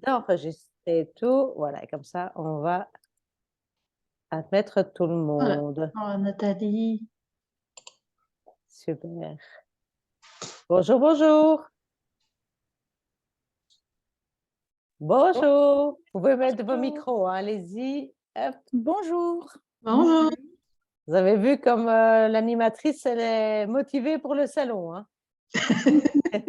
d'enregistrer tout. Voilà, comme ça, on va admettre tout le Voilà. monde. Oh, Nathalie. Super. Bonjour, bonjour. Bonjour. Vous pouvez mettre vos micros, hein, allez-y. Hop. Bonjour. Bonjour. Vous avez vu comme l'animatrice, elle est motivée pour le salon. Hein.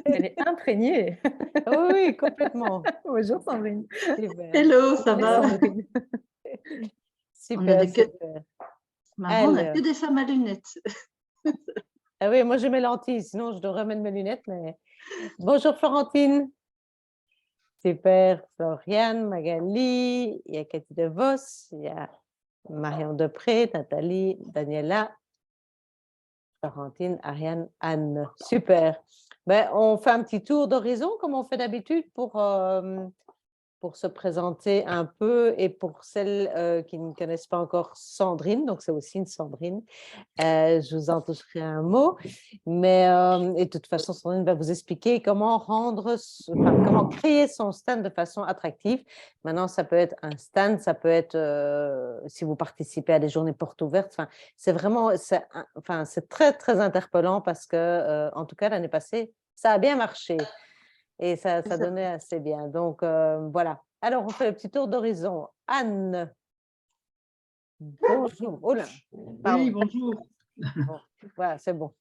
Elle est imprégnée. Oui, oui, complètement. Bonjour Sandrine. Super. Hello, ça Bonjour, va? Sandrine. On a Super, des que... super. Maman, on n'a Alors. que des femmes à lunettes. Ah oui, moi j'ai mes lentilles, sinon je devrais mettre mes lunettes. Mais... Bonjour Florentine. Super, Floriane, Magali, il y a Cathy DeVos, il y a Marion Depré, Nathalie, Daniela, Florentine, Ariane, Anne. Super. Ben, on fait un petit tour d'horizon comme on fait d'habitude pour se présenter un peu et pour celles qui ne connaissent pas encore Sandrine, donc c'est aussi une Sandrine. Je vous en toucherai un mot, mais et de toute façon, Sandrine va vous expliquer comment comment créer son stand de façon attractive. Maintenant, ça peut être un stand, ça peut être si vous participez à des journées portes ouvertes. Enfin, c'est vraiment, c'est très très interpellant parce que, en tout cas, l'année passée, ça a bien marché. Et ça donnait assez bien. Donc, voilà. Alors, on fait le petit tour d'horizon. Anne, bonjour. Oh là, pardon. Oui, bonjour. Bon, voilà, c'est bon.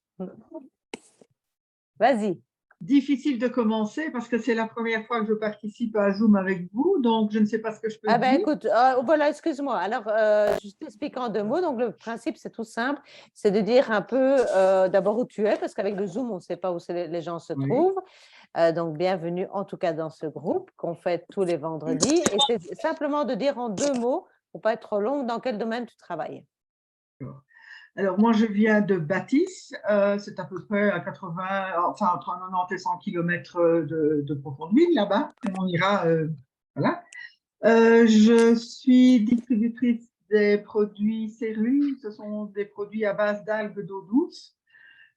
Vas-y. Difficile de commencer parce que c'est la première fois que je participe à Zoom avec vous, donc je ne sais pas ce que je peux Ah ben dire. écoute, voilà, excuse-moi. Alors, je t'explique en 2 mots. Donc, le principe, c'est tout simple. C'est de dire un peu d'abord où tu es, parce qu'avec le Zoom, on ne sait pas où les gens se Oui. trouvent. Donc, bienvenue en tout cas dans ce groupe qu'on fait tous les vendredis. Et c'est simplement de dire en 2 mots, pour pas être trop long, dans quel domaine tu travailles. Alors, moi, je viens de Bâtisse. C'est à peu près à 80, enfin, entre 90 et 100 km de Profontville, là-bas. On ira, voilà. Je suis distributrice des produits Cérule. Ce sont des produits à base d'algues d'eau douce.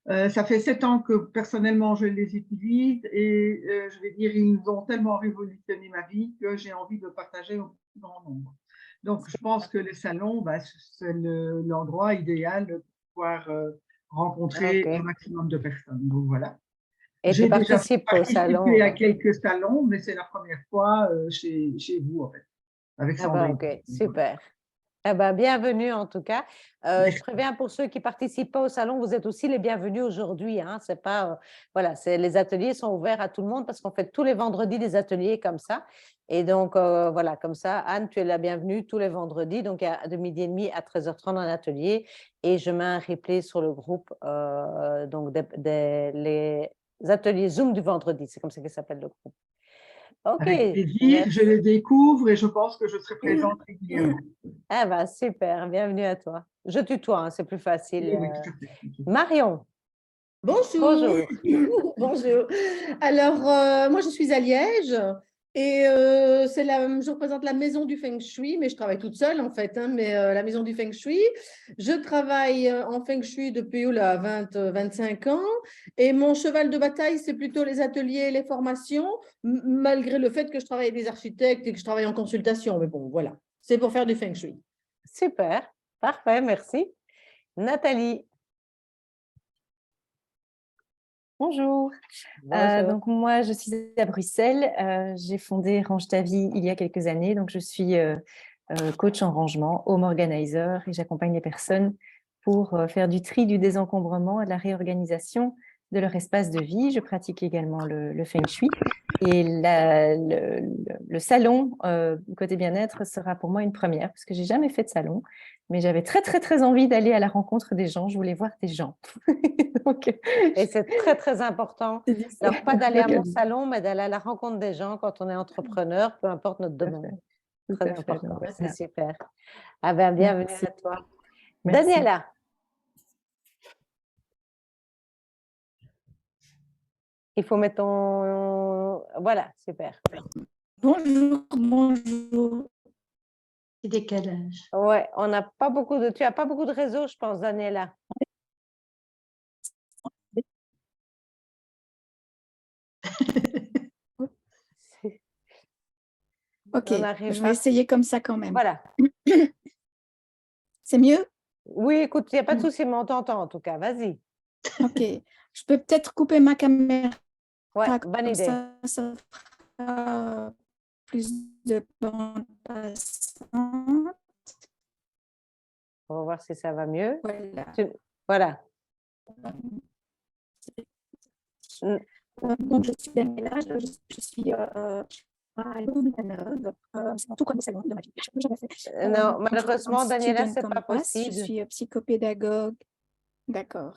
Ça fait 7 ans que personnellement je les utilise et je vais dire, ils ont tellement révolutionné ma vie que j'ai envie de partager au plus grand nombre. Donc, je pense que les salons, bah, c'est l'endroit idéal de pouvoir rencontrer Ok. un maximum de personnes. Donc, voilà. Et tu J'ai déjà participes au participé à salon. quelques salons, mais c'est la première fois chez vous, en fait, avec Ah ben, Sandrine. ok, super. Eh ben, bienvenue en tout cas. Je Merci. préviens pour ceux qui participent pas au salon, vous êtes aussi les bienvenus aujourd'hui. Hein. C'est pas, voilà, les ateliers sont ouverts à tout le monde parce qu'on fait tous les vendredis des ateliers comme ça. Et donc, voilà, comme ça, Anne, tu es la bienvenue tous les vendredis, donc de 12h30 à 13h30 en atelier. Et je mets un replay sur le groupe, donc les ateliers Zoom du vendredi. C'est comme ça qu'il s'appelle le groupe. Ok, Avec plaisir, je merci. les découvre et je pense que je serai présente régulièrement. Ah ben, super, bienvenue à toi. Je tutoie, hein, c'est plus facile. Oui, oui, tout à fait. Marion, Bonjour. bonjour. Bonjour. Alors, moi, je suis à Liège et je représente la maison du Feng Shui, mais je travaille toute seule en fait, hein, mais la maison du Feng Shui. Je travaille en Feng Shui depuis 25 ans et mon cheval de bataille, c'est plutôt les ateliers et les formations, malgré le fait que je travaille avec des architectes et que je travaille en consultation. Mais bon, voilà, c'est pour faire du Feng Shui. Super, parfait, merci. Nathalie, Bonjour. bonjour. Donc moi, je suis à Bruxelles. J'ai fondé Range ta vie il y a quelques années. Donc je suis coach en rangement, home organizer, et j'accompagne les personnes pour faire du tri, du désencombrement et de la réorganisation de leur espace de vie. Je pratique également le Feng Shui. Et le salon côté bien-être sera pour moi une première parce que j'ai jamais fait de salon, mais j'avais très très très envie d'aller à la rencontre des gens. Je voulais voir des gens. Donc, Et c'est très, très important. Alors, pas d'aller à mon salon, mais d'aller à la rencontre des gens quand on est entrepreneur, peu importe notre domaine. Tout Très à fait. important, Donc, c'est voilà. super. Ah ben, bienvenue Merci. à toi. Merci. Daniela. Il faut mettre ton... Voilà, super. Bonjour, bonjour. Petit décalage. Ouais, on n'a pas beaucoup de... Tu n'as pas beaucoup de réseau, je pense, Daniela. Ok, On arrive je pas. vais essayer comme ça quand même. Voilà. C'est mieux? Oui, écoute, il n'y a pas de souci, mais on t'entend en tout cas. Vas-y. Ok. Je peux peut-être couper ma caméra. Ouais, Comme bonne idée. ça fera plus de bande passante. On va voir si ça va mieux. Voilà. Voilà. Mm. Donc, je suis Daniela, je suis à Louvain-la-Neuve. C'est mon tout premier salon de ma vie. Je n'ai jamais fait. Non, Donc, malheureusement, en Daniela, Student c'est pas Compass, possible. Je suis psychopédagogue. D'accord.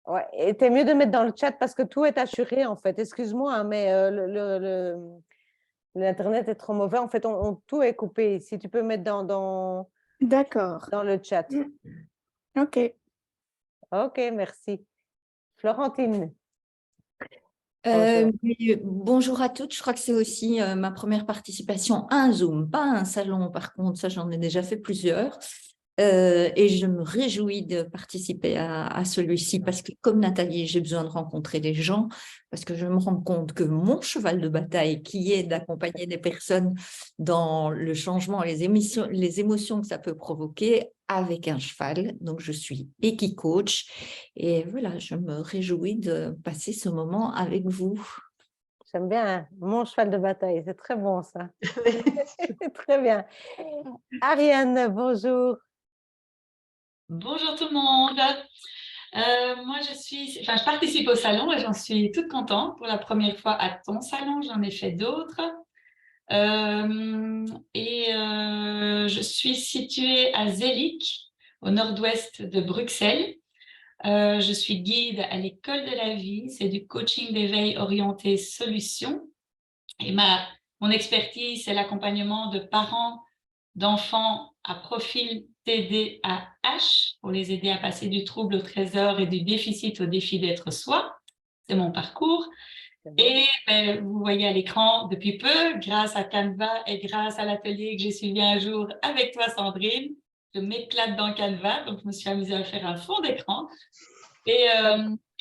Ouais, et t'es mieux de mettre dans le chat parce que tout est assuré en fait. Excuse-moi, hein, mais l'Internet est trop mauvais. En fait, tout est coupé. Si tu peux mettre D'accord. dans le chat. Ok. Ok, merci. Florentine. Bonjour. Oui, bonjour à toutes, je crois que c'est aussi ma première participation à un Zoom, pas à un salon par contre, ça j'en ai déjà fait plusieurs. Et je me réjouis de participer à celui-ci parce que comme Nathalie, j'ai besoin de rencontrer des gens parce que je me rends compte que mon cheval de bataille qui est d'accompagner des personnes dans le changement, les émotions que ça peut provoquer avec un cheval. Donc, je suis équicoach et voilà, je me réjouis de passer ce moment avec vous. J'aime bien, hein, mon cheval de bataille. C'est très bon ça. Très bien. Ariane, bonjour. Bonjour tout le monde. Moi, je participe au salon et j'en suis toute contente. Pour la première fois à ton salon, j'en ai fait d'autres. Je suis située à Zelik, au nord-ouest de Bruxelles. Je suis guide à l'école de la vie. C'est du coaching d'éveil orienté solutions. Et mon expertise, c'est l'accompagnement de parents d'enfants à profil TDAH pour les aider à passer du trouble au trésor et du déficit au défi d'être soi. C'est mon parcours. Et vous voyez à l'écran depuis peu, grâce à Canva et grâce à l'atelier que j'ai suivi un jour avec toi, Sandrine, je m'éclate dans Canva, donc je me suis amusée à faire un fond d'écran. Et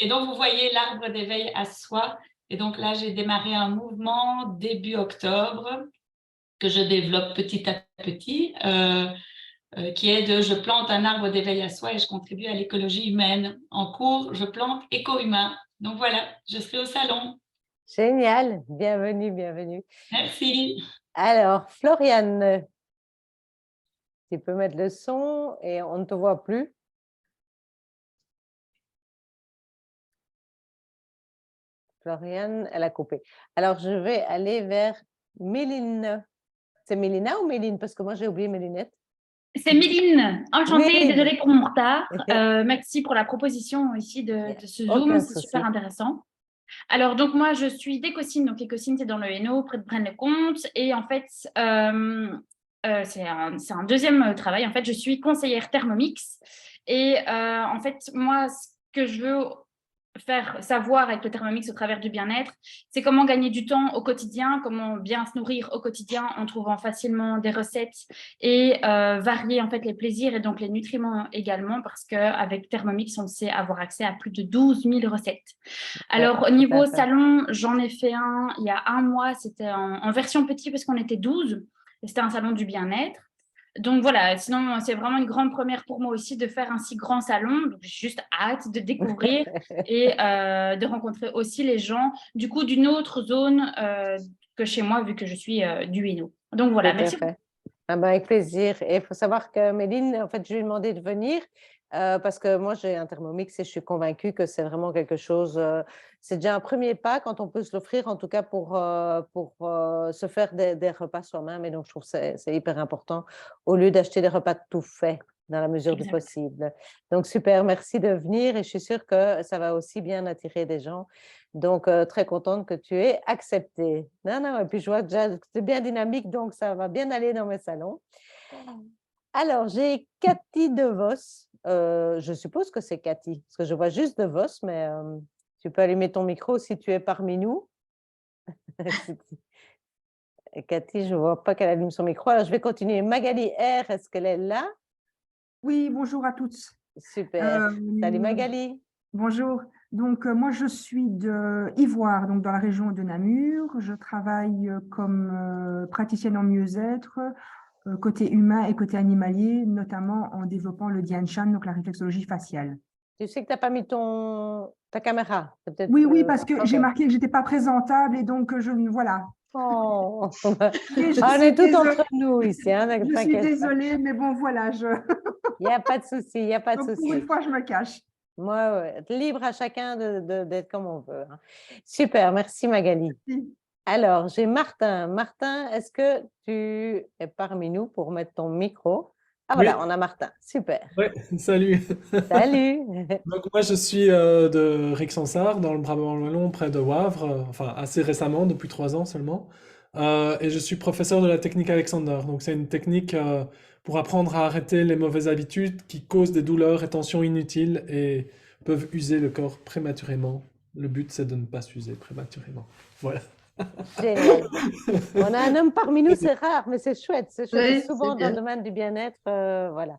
donc, vous voyez l'arbre d'éveil à soi. Et donc là, j'ai démarré un mouvement début octobre que je développe petit à petit, qui est de je plante un arbre d'éveil à soi et je contribue à l'écologie humaine. En cours, je plante éco-humain. Donc voilà, je serai au salon. Génial, bienvenue, bienvenue. Merci. Alors, Floriane, tu peux mettre le son et on ne te voit plus. Floriane, elle a coupé. Alors, je vais aller vers Méline. C'est Mélina ou Méline? Parce que moi, j'ai oublié mes lunettes. C'est Méline, enchantée, Méline. désolée pour mon retard. Merci pour la proposition ici de ce Zoom, c'est super intéressant. Alors, donc moi, je suis d'Écosine. Donc, Écosine, c'est dans le Hainaut, près de Braine-le-Comte. Et en fait, c'est un deuxième travail. En fait, je suis conseillère Thermomix. Et en fait, moi, ce que je veux faire savoir avec le Thermomix au travers du bien-être, c'est comment gagner du temps au quotidien, comment bien se nourrir au quotidien en trouvant facilement des recettes et varier en fait les plaisirs et donc les nutriments également parce qu'avec Thermomix, on sait avoir accès à plus de 12 000 recettes. Alors, au niveau salon, j'en ai fait un il y a un mois, c'était en version petit parce qu'on était 12 et c'était un salon du bien-être. Donc voilà, sinon c'est vraiment une grande première pour moi aussi de faire un si grand salon. Donc j'ai juste hâte de découvrir et de rencontrer aussi les gens du coup d'une autre zone que chez moi vu que je suis du Hainaut. Donc voilà, merci. Ah ben, avec plaisir. Et il faut savoir que Méline, en fait, je lui ai demandé de venir parce que moi, j'ai un Thermomix et je suis convaincue que c'est vraiment quelque chose, c'est déjà un premier pas quand on peut se l'offrir, en tout cas pour se faire des repas soi-même. Et donc, je trouve que c'est hyper important au lieu d'acheter des repas tout faits dans la mesure du possible. Donc, super, merci de venir et je suis sûre que ça va aussi bien attirer des gens. Donc, très contente que tu aies accepté. Non, et puis je vois déjà que c'est bien dynamique, donc ça va bien aller dans mes salons. Alors, j'ai Cathy DeVos. Je suppose que c'est Cathy, parce que je vois juste DeVos, mais tu peux allumer ton micro si tu es parmi nous. Cathy, je ne vois pas qu'elle allume son micro. Alors, je vais continuer. Magali R, est-ce qu'elle est là? Oui, bonjour à toutes. Super. Salut Magali. Bonjour. Donc, moi, je suis de Ivoire, donc dans la région de Namur. Je travaille comme praticienne en mieux-être, côté humain et côté animalier, notamment en développant le Dian Shan, donc la réflexologie faciale. Tu sais que tu n'as pas mis ta caméra. Oui, oui, parce que ok. j'ai marqué que je n'étais pas présentable et donc voilà. Oh. Et On est tous entre nous ici. Hein, je suis désolée, mais bon, voilà. Il n'y a pas de souci, il n'y a pas de donc, souci. pour une fois, je me cache. Moi, ouais. Libre à chacun d'être comme on veut. Hein. Super, merci Magali. Merci. Alors, j'ai Martin. Martin, est-ce que tu es parmi nous pour mettre ton micro? Ah voilà, Oui. on a Martin. Super. Ouais, salut. Salut. Donc moi je suis de Rixensart dans le Brabant wallon près de Wavre, enfin assez récemment, depuis 3 ans seulement. Et je suis professeur de la technique Alexander. Donc c'est une technique pour apprendre à arrêter les mauvaises habitudes qui causent des douleurs et tensions inutiles et peuvent user le corps prématurément. Le but c'est de ne pas s'user prématurément. Voilà. Génial. On a un homme parmi nous, c'est rare, mais c'est chouette. C'est chouette. Oui, Souvent c'est dans le bien. domaine du bien-être, voilà.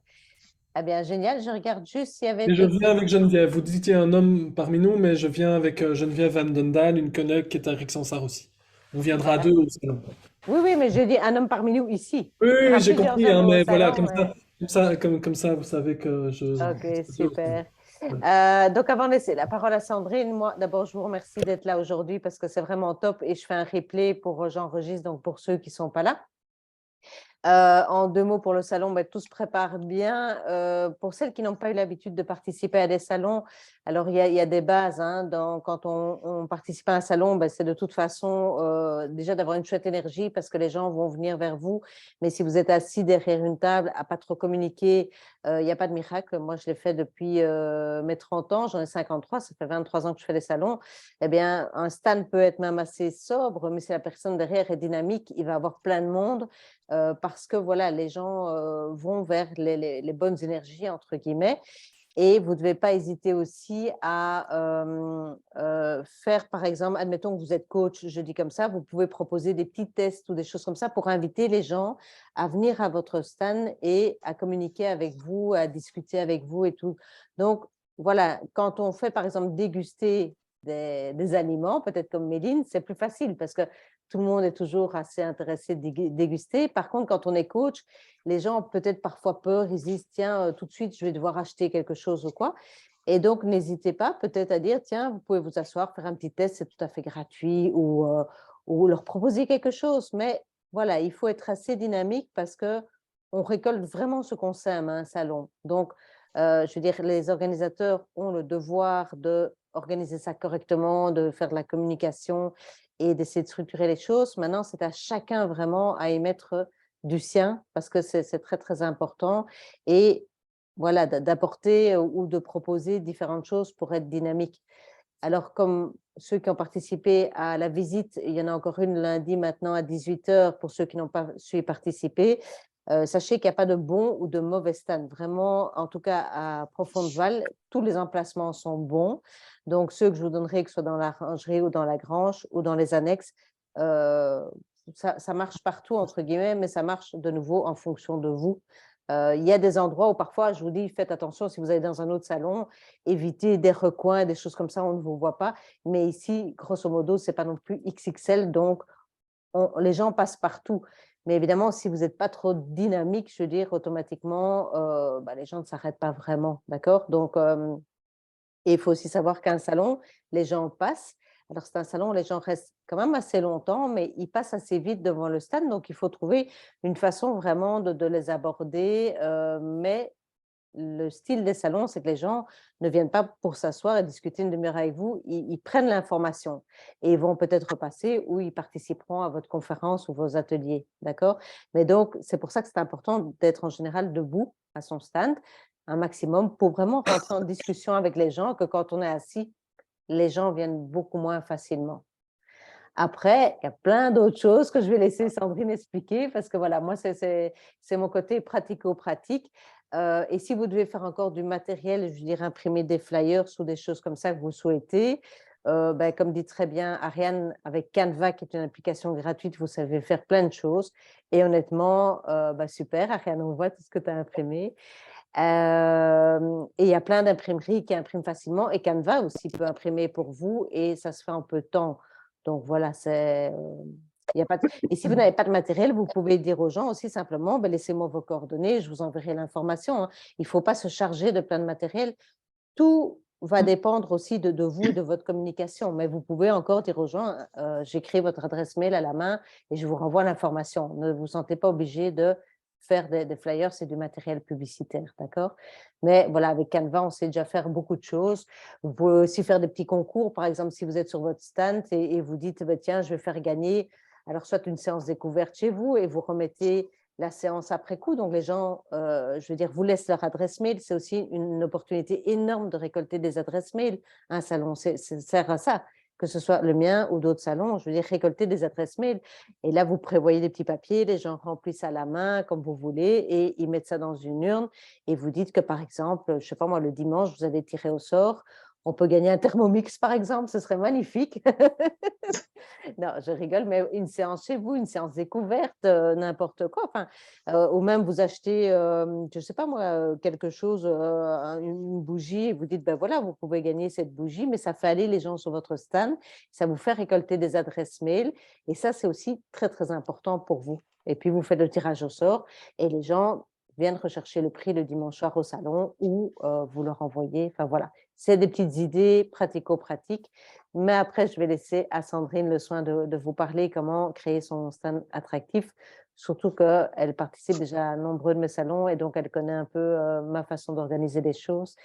Ah bien, génial. Je regarde juste s'il y avait Et je d'autres viens avec Geneviève. Vous dites qu'il y a un homme parmi nous, mais je viens avec Geneviève Van Dendal, une collègue qui est à Rixensart aussi. On viendra à deux au salon. Oui, oui, mais je dis un homme parmi nous ici. Oui, Il y oui, aura oui, j'ai plusieurs compris, hein, hommes au mais voilà, salon, comme ça, vous savez que je... Ok, super. Donc, avant de laisser la parole à Sandrine, moi, d'abord, je vous remercie d'être là aujourd'hui parce que c'est vraiment top et je fais un replay pour j'enregistre, donc pour ceux qui ne sont pas là. En 2 mots pour le salon, ben, tout se prépare bien. Pour celles qui n'ont pas eu l'habitude de participer à des salons, alors il y a des bases. Hein, quand on participe à un salon, ben, c'est de toute façon déjà d'avoir une chouette énergie parce que les gens vont venir vers vous. Mais si vous êtes assis derrière une table, à pas trop communiquer, il n'y a pas de miracle. Moi, je l'ai fait depuis mes 30 ans, j'en ai 53, ça fait 23 ans que je fais des salons. Eh bien, un stand peut être même assez sobre, mais si la personne derrière est dynamique, il va avoir plein de monde. Parce que voilà, les gens vont vers les bonnes énergies, entre guillemets. Et vous ne devez pas hésiter aussi à faire, par exemple, admettons que vous êtes coach, je dis comme ça, vous pouvez proposer des petits tests ou des choses comme ça pour inviter les gens à venir à votre stand et à communiquer avec vous, à discuter avec vous et tout. Donc, voilà, quand on fait, par exemple, déguster des aliments, peut-être comme Méline, c'est plus facile parce que tout le monde est toujours assez intéressé de déguster. Par contre, quand on est coach, les gens ont peut-être parfois peur, ils se disent, tiens, tout de suite, je vais devoir acheter quelque chose ou quoi. Et donc, n'hésitez pas peut-être à dire, tiens, vous pouvez vous asseoir, faire un petit test, c'est tout à fait gratuit, ou leur proposer quelque chose. Mais voilà, il faut être assez dynamique parce qu'on récolte vraiment ce qu'on sème à un salon. Donc, je veux dire, les organisateurs ont le devoir d'organiser ça correctement, de faire de la communication et d'essayer de structurer les choses. Maintenant, c'est à chacun vraiment à y mettre du sien parce que c'est très, très important. Et voilà, d'apporter ou de proposer différentes choses pour être dynamique. Alors, comme ceux qui ont participé à la visite, il y en a encore une lundi maintenant à 18h pour ceux qui n'ont pas su y participer. Sachez qu'il n'y a pas de bon ou de mauvais stand. Vraiment, en tout cas à Profondeval, tous les emplacements sont bons. Donc, ceux que je vous donnerai, que ce soit dans la rangerie ou dans la grange ou dans les annexes, ça marche partout, entre guillemets, mais ça marche de nouveau en fonction de vous. Il y a des endroits où parfois, je vous dis, faites attention, si vous allez dans un autre salon, évitez des recoins, des choses comme ça, on ne vous voit pas. Mais ici, grosso modo, ce n'est pas non plus XXL, donc les gens passent partout. Mais évidemment, si vous n'êtes pas trop dynamique, je veux dire, automatiquement, les gens ne s'arrêtent pas vraiment, d'accord? Donc, et il faut aussi savoir qu'un salon, les gens passent. Alors, c'est un salon où les gens restent quand même assez longtemps, mais ils passent assez vite devant le stand. Donc, il faut trouver une façon vraiment de les aborder. Mais le style des salons, c'est que les gens ne viennent pas pour s'asseoir et discuter une demi-heure avec vous. Ils prennent l'information et ils vont peut-être repasser ou ils participeront à votre conférence ou vos ateliers. D'accord? Mais donc, c'est pour ça que c'est important d'être en général debout à son stand un maximum pour vraiment rentrer en discussion avec les gens, que quand on est assis, les gens viennent beaucoup moins facilement. Après, il y a plein d'autres choses que je vais laisser Sandrine expliquer parce que voilà, moi, c'est mon côté pratico-pratique. Et si vous devez faire encore du matériel, je veux dire imprimer des flyers ou des choses comme ça que vous souhaitez, comme dit très bien Ariane, avec Canva, qui est une application gratuite, vous savez faire plein de choses. Et honnêtement, super, Ariane, on voit tout ce que tu as imprimé. Et il y a plein d'imprimeries qui impriment facilement et Canva aussi peut imprimer pour vous et ça se fait en peu de temps. Donc voilà, il y a pas de... Et si vous n'avez pas de matériel, vous pouvez dire aux gens aussi simplement, ben, laissez-moi vos coordonnées, je vous enverrai l'information. Hein. Il ne faut pas se charger de plein de matériel. Tout va dépendre aussi de vous et de votre communication. Mais vous pouvez encore dire aux gens, j'écris votre adresse mail à la main et je vous renvoie l'information. Ne vous sentez pas obligé de faire des flyers, c'est du matériel publicitaire, d'accord? Mais voilà, avec Canva, on sait déjà faire beaucoup de choses. Vous pouvez aussi faire des petits concours, par exemple, si vous êtes sur votre stand et vous dites, bah, tiens, je vais faire gagner, alors soit une séance découverte chez vous et vous remettez la séance après coup. Donc, les gens, je veux dire, vous laissent leur adresse mail. C'est aussi une opportunité énorme de récolter des adresses mail. Un salon, ça sert à ça, que ce soit le mien ou d'autres salons. Je veux dire, récolter des adresses mail. Et là, vous prévoyez des petits papiers, les gens remplissent à la main comme vous voulez et ils mettent ça dans une urne. Et vous dites que, par exemple, je ne sais pas moi, le dimanche, vous allez tirer au sort. On peut gagner un Thermomix, par exemple, ce serait magnifique. Non, je rigole, mais une séance chez vous, une séance découverte, n'importe quoi. Enfin, ou même vous achetez, je ne sais pas moi, quelque chose, une bougie, et vous dites, ben voilà, vous pouvez gagner cette bougie, mais ça fait aller les gens sur votre stand, ça vous fait récolter des adresses mail, et ça, c'est aussi très, très important pour vous. Et puis, vous faites le tirage au sort, et les gens viennent rechercher le prix le dimanche soir au salon, ou vous leur envoyez, enfin voilà. C'est des petites idées pratico-pratiques. Mais après, je vais laisser à Sandrine le soin de vous parler comment créer son stand attractif, surtout qu'elle participe déjà à nombreux de mes salons et donc elle connaît un peu ma façon d'organiser les choses.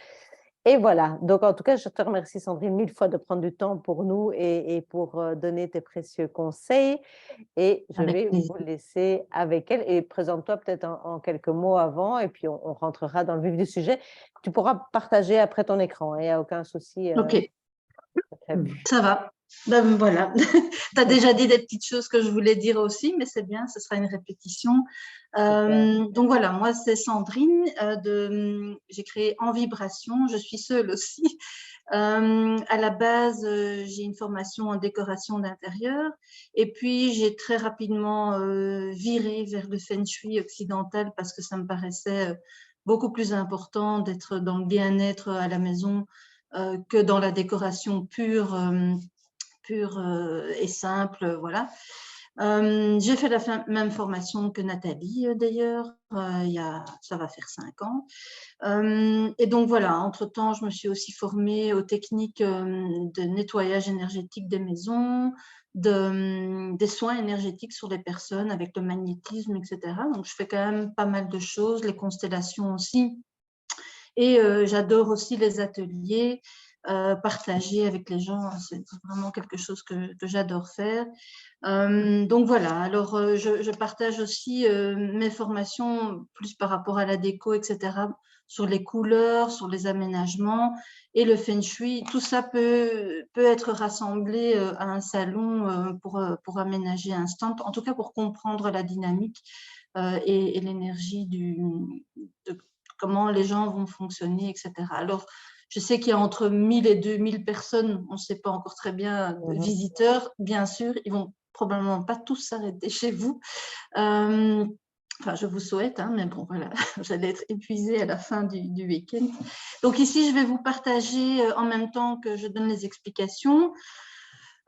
Et voilà, donc en tout cas, je te remercie Sandrine 1000 fois de prendre du temps pour nous et pour donner tes précieux conseils. Et je vais vous laisser avec elle et présente-toi peut-être en quelques mots avant et puis on rentrera dans le vif du sujet. Tu pourras partager après ton écran, il n'y a aucun souci. Ok, ça va. Ben, voilà, tu as déjà dit des petites choses que je voulais dire aussi, mais c'est bien, ce sera une répétition. Donc voilà, moi c'est Sandrine, j'ai créé En Vibration, je suis seule aussi. À la base, j'ai une formation en décoration d'intérieur et puis j'ai très rapidement viré vers le Feng Shui occidental parce que ça me paraissait beaucoup plus important d'être dans le bien-être à la maison que dans la décoration pure et simple, voilà. J'ai fait la même formation que Nathalie d'ailleurs, ça va faire 5 ans. Et donc voilà, entre-temps, je me suis aussi formée aux techniques de nettoyage énergétique des maisons, des soins énergétiques sur les personnes avec le magnétisme, etc. Donc je fais quand même pas mal de choses, les constellations aussi. Et j'adore aussi les ateliers. Partager avec les gens, c'est vraiment quelque chose que j'adore faire. Donc voilà, alors je partage aussi mes formations plus par rapport à la déco, etc., sur les couleurs, sur les aménagements et le Feng Shui. Tout ça peut être rassemblé à un salon pour aménager un stand, en tout cas pour comprendre la dynamique et l'énergie de comment les gens vont fonctionner, etc. Alors, je sais qu'il y a entre 1000 et 2000 personnes, on ne sait pas encore très bien, visiteurs, bien sûr, ils ne vont probablement pas tous s'arrêter chez vous. Enfin, je vous souhaite, hein, mais bon, voilà, j'allais être épuisée à la fin du week-end. Donc ici, je vais vous partager en même temps que je donne les explications.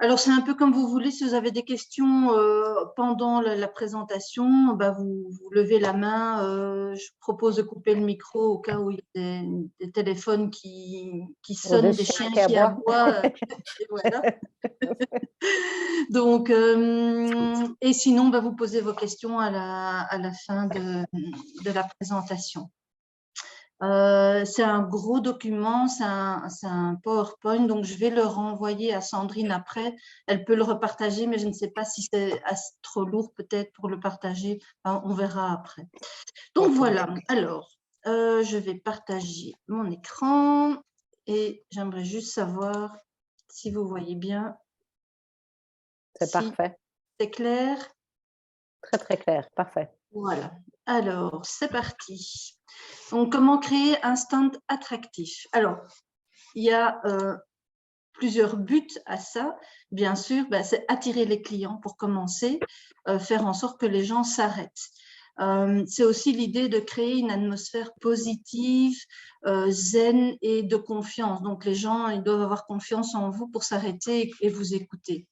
Alors, c'est un peu comme vous voulez. Si vous avez des questions pendant la présentation, bah, vous levez la main. Je propose de couper le micro au cas où il y a des téléphones qui sonnent, des chiens qui aboient. Et voilà. Donc, et sinon, bah, vous posez vos questions à la fin de la présentation. C'est un gros document, c'est un PowerPoint, donc je vais le renvoyer à Sandrine après. Elle peut le repartager, mais je ne sais pas si c'est trop lourd peut-être pour le partager. Enfin, on verra après. Donc voilà, alors, je vais partager mon écran et j'aimerais juste savoir si vous voyez bien. C'est parfait. C'est clair? Très, très clair, parfait. Voilà, alors c'est parti. Donc, comment créer un stand attractif? Alors, il y a plusieurs buts à ça. Bien sûr, c'est attirer les clients pour commencer, faire en sorte que les gens s'arrêtent. C'est aussi l'idée de créer une atmosphère positive, zen et de confiance. Donc, les gens, ils doivent avoir confiance en vous pour s'arrêter et vous écouter.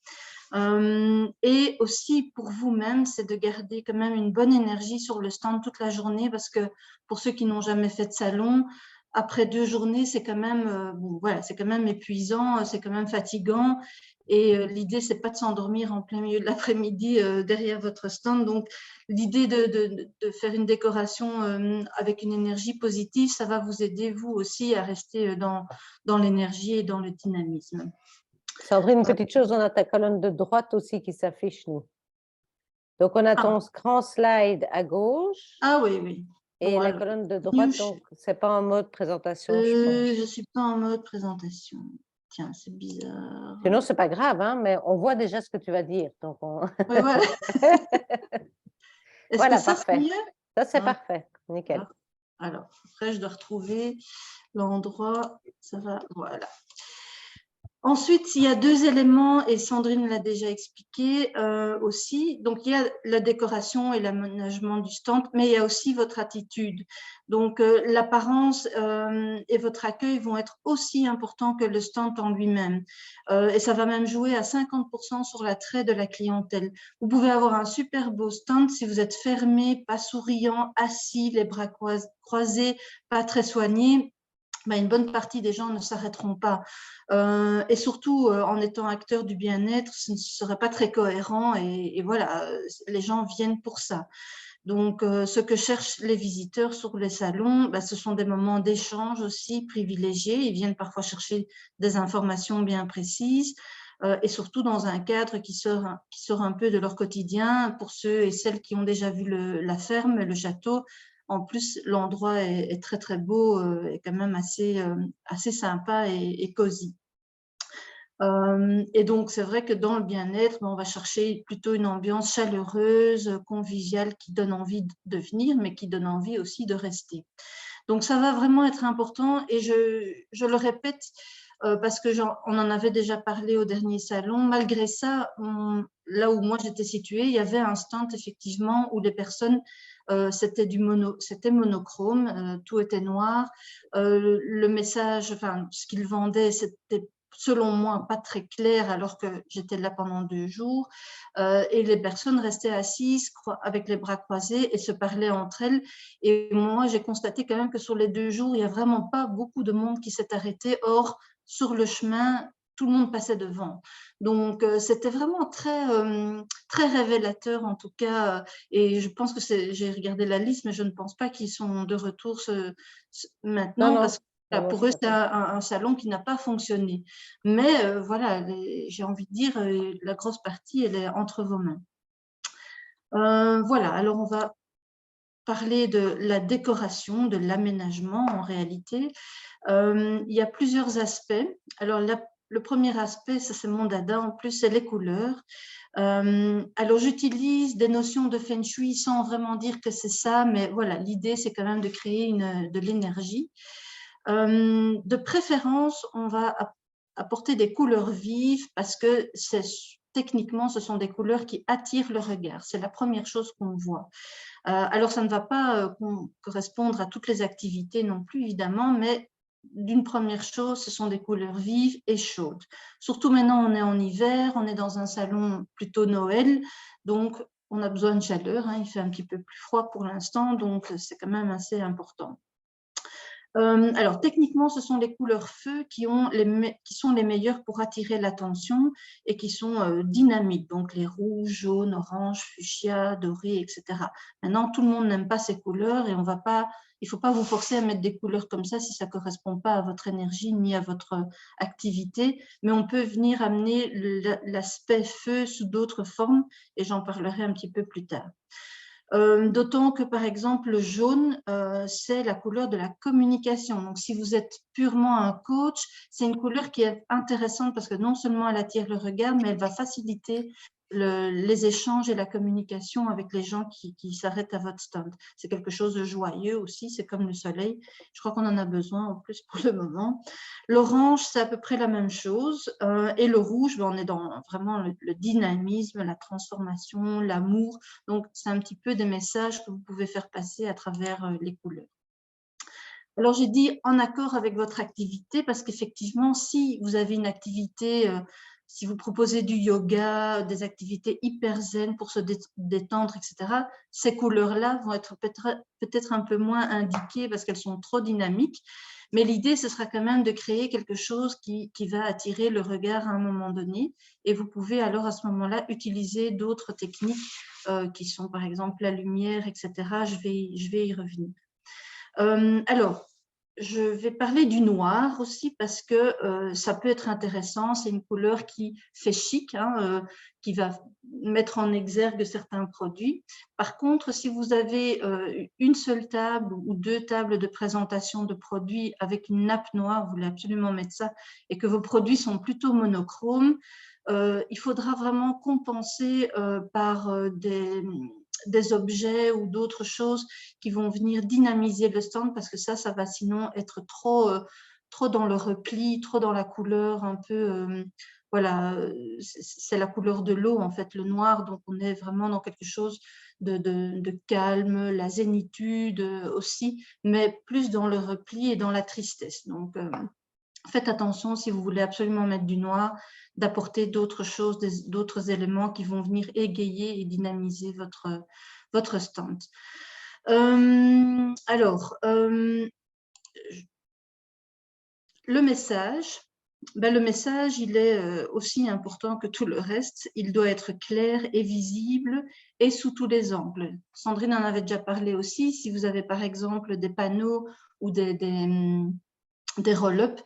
Et aussi, pour vous-même, c'est de garder quand même une bonne énergie sur le stand toute la journée parce que pour ceux qui n'ont jamais fait de salon, après 2 journées, c'est quand même, bon, voilà, c'est quand même épuisant, c'est quand même fatigant. Et l'idée, c'est pas de s'endormir en plein milieu de l'après-midi derrière votre stand. Donc, l'idée de faire une décoration avec une énergie positive, ça va vous aider, vous aussi, à rester dans l'énergie et dans le dynamisme. Sandrine, une petite chose, on a ta colonne de droite aussi qui s'affiche, nous. Donc, on a ton grand slide à gauche. Ah oui, oui. Et Bon, la alors, colonne de droite, donc, c'est pas en mode présentation, je pense. je suis pas en mode présentation. Tiens, c'est bizarre. Sinon, c'est pas grave, hein, mais on voit déjà ce que tu vas dire. Donc on... Ouais, voilà. Est-ce voilà, que ça, parfait. c'est mieux? Ça, c'est Hein? parfait. Nickel. Alors, après, je dois retrouver l'endroit. Ça va, voilà. Ensuite, il y a 2 éléments, et Sandrine l'a déjà expliqué aussi. Donc, il y a la décoration et l'aménagement du stand, mais il y a aussi votre attitude. Donc, l'apparence et votre accueil vont être aussi importants que le stand en lui-même. Et ça va même jouer à 50% sur l'attrait de la clientèle. Vous pouvez avoir un super beau stand si vous êtes fermé, pas souriant, assis, les bras croisés, pas très soigné. Ben, une bonne partie des gens ne s'arrêteront pas. Et surtout, en étant acteur du bien-être, ce ne serait pas très cohérent et voilà, les gens viennent pour ça. Donc, ce que cherchent les visiteurs sur les salons, ben, ce sont des moments d'échange aussi privilégiés. Ils viennent parfois chercher des informations bien précises et surtout dans un cadre qui sort un peu de leur quotidien pour ceux et celles qui ont déjà vu la ferme, le château. En plus, l'endroit est très, très beau et quand même assez sympa et cosy. Et donc, c'est vrai que dans le bien-être, on va chercher plutôt une ambiance chaleureuse, conviviale, qui donne envie de venir, mais qui donne envie aussi de rester. Donc, ça va vraiment être important et je le répète parce que on en avait déjà parlé au dernier salon. Malgré ça, là où moi j'étais située, il y avait un stand effectivement où les personnes, c'était monochrome, tout était noir. Le message, enfin, ce qu'ils vendaient, c'était selon moi pas très clair alors que j'étais là pendant 2 jours. Et les personnes restaient assises avec les bras croisés et se parlaient entre elles. Et moi, j'ai constaté quand même que sur les 2 jours, il n'y a vraiment pas beaucoup de monde qui s'est arrêté. Or, sur le chemin, tout le monde passait devant. Donc, c'était vraiment très, très révélateur en tout cas. Et je pense que j'ai regardé la liste, mais je ne pense pas qu'ils sont de retour maintenant parce que pour eux, c'est un salon qui n'a pas fonctionné. Mais voilà, j'ai envie de dire, la grosse partie, elle est entre vos mains. Voilà, alors on va parler de la décoration, de l'aménagement en réalité. Il y a plusieurs aspects. Alors, le premier aspect, ça c'est mon dada, en plus, c'est les couleurs. Alors, j'utilise des notions de Feng Shui sans vraiment dire que c'est ça, mais voilà, l'idée, c'est quand même de créer de l'énergie. De préférence, on va apporter des couleurs vives parce que techniquement, ce sont des couleurs qui attirent le regard. C'est la première chose qu'on voit. Alors, ça ne va pas correspondre à toutes les activités non plus, évidemment, mais d'une première chose, ce sont des couleurs vives et chaudes. Surtout maintenant, on est en hiver, on est dans un salon plutôt Noël, donc on a besoin de chaleur, hein, il fait un petit peu plus froid pour l'instant, donc c'est quand même assez important. Alors, techniquement, ce sont les couleurs feu qui sont les meilleures pour attirer l'attention et qui sont dynamiques. Donc, les rouges, jaunes, oranges, fuchsia, dorés, etc. Maintenant, tout le monde n'aime pas ces couleurs et il ne faut pas vous forcer à mettre des couleurs comme ça si ça ne correspond pas à votre énergie ni à votre activité. Mais on peut venir amener l'aspect feu sous d'autres formes et j'en parlerai un petit peu plus tard. D'autant que, par exemple, le jaune, c'est la couleur de la communication. Donc, si vous êtes purement un coach, c'est une couleur qui est intéressante parce que non seulement elle attire le regard, mais elle va faciliter les échanges et la communication avec les gens qui s'arrêtent à votre stand. C'est quelque chose de joyeux aussi, c'est comme le soleil. Je crois qu'on en a besoin en plus pour le moment. L'orange, c'est à peu près la même chose. Et le rouge, on est dans vraiment le dynamisme, la transformation, l'amour. Donc, c'est un petit peu des messages que vous pouvez faire passer à travers les couleurs. Alors, j'ai dit en accord avec votre activité parce qu'effectivement, si vous avez une activité, si vous proposez du yoga, des activités hyper zen pour se détendre, etc., ces couleurs-là vont être peut-être un peu moins indiquées parce qu'elles sont trop dynamiques. Mais l'idée, ce sera quand même de créer quelque chose qui va attirer le regard à un moment donné. Et vous pouvez alors à ce moment-là utiliser d'autres techniques qui sont par exemple la lumière, etc. Je vais y revenir. Alors, je vais parler du noir aussi parce que ça peut être intéressant. C'est une couleur qui fait chic, hein, qui va mettre en exergue certains produits. Par contre, si vous avez une seule table ou 2 tables de présentation de produits avec une nappe noire, vous voulez absolument mettre ça, et que vos produits sont plutôt monochromes, il faudra vraiment compenser par des objets ou d'autres choses qui vont venir dynamiser le stand parce que ça va sinon être trop dans le repli, trop dans la couleur un peu, voilà, c'est la couleur de l'eau en fait, le noir, donc on est vraiment dans quelque chose de calme, la zénitude aussi, mais plus dans le repli et dans la tristesse. Donc, faites attention si vous voulez absolument mettre du noir, d'apporter d'autres choses, d'autres éléments qui vont venir égayer et dynamiser votre stand. Alors, le message, le message, il est aussi important que tout le reste. Il doit être clair et visible et sous tous les angles. Sandrine en avait déjà parlé aussi. Si vous avez par exemple des panneaux ou des roll-up,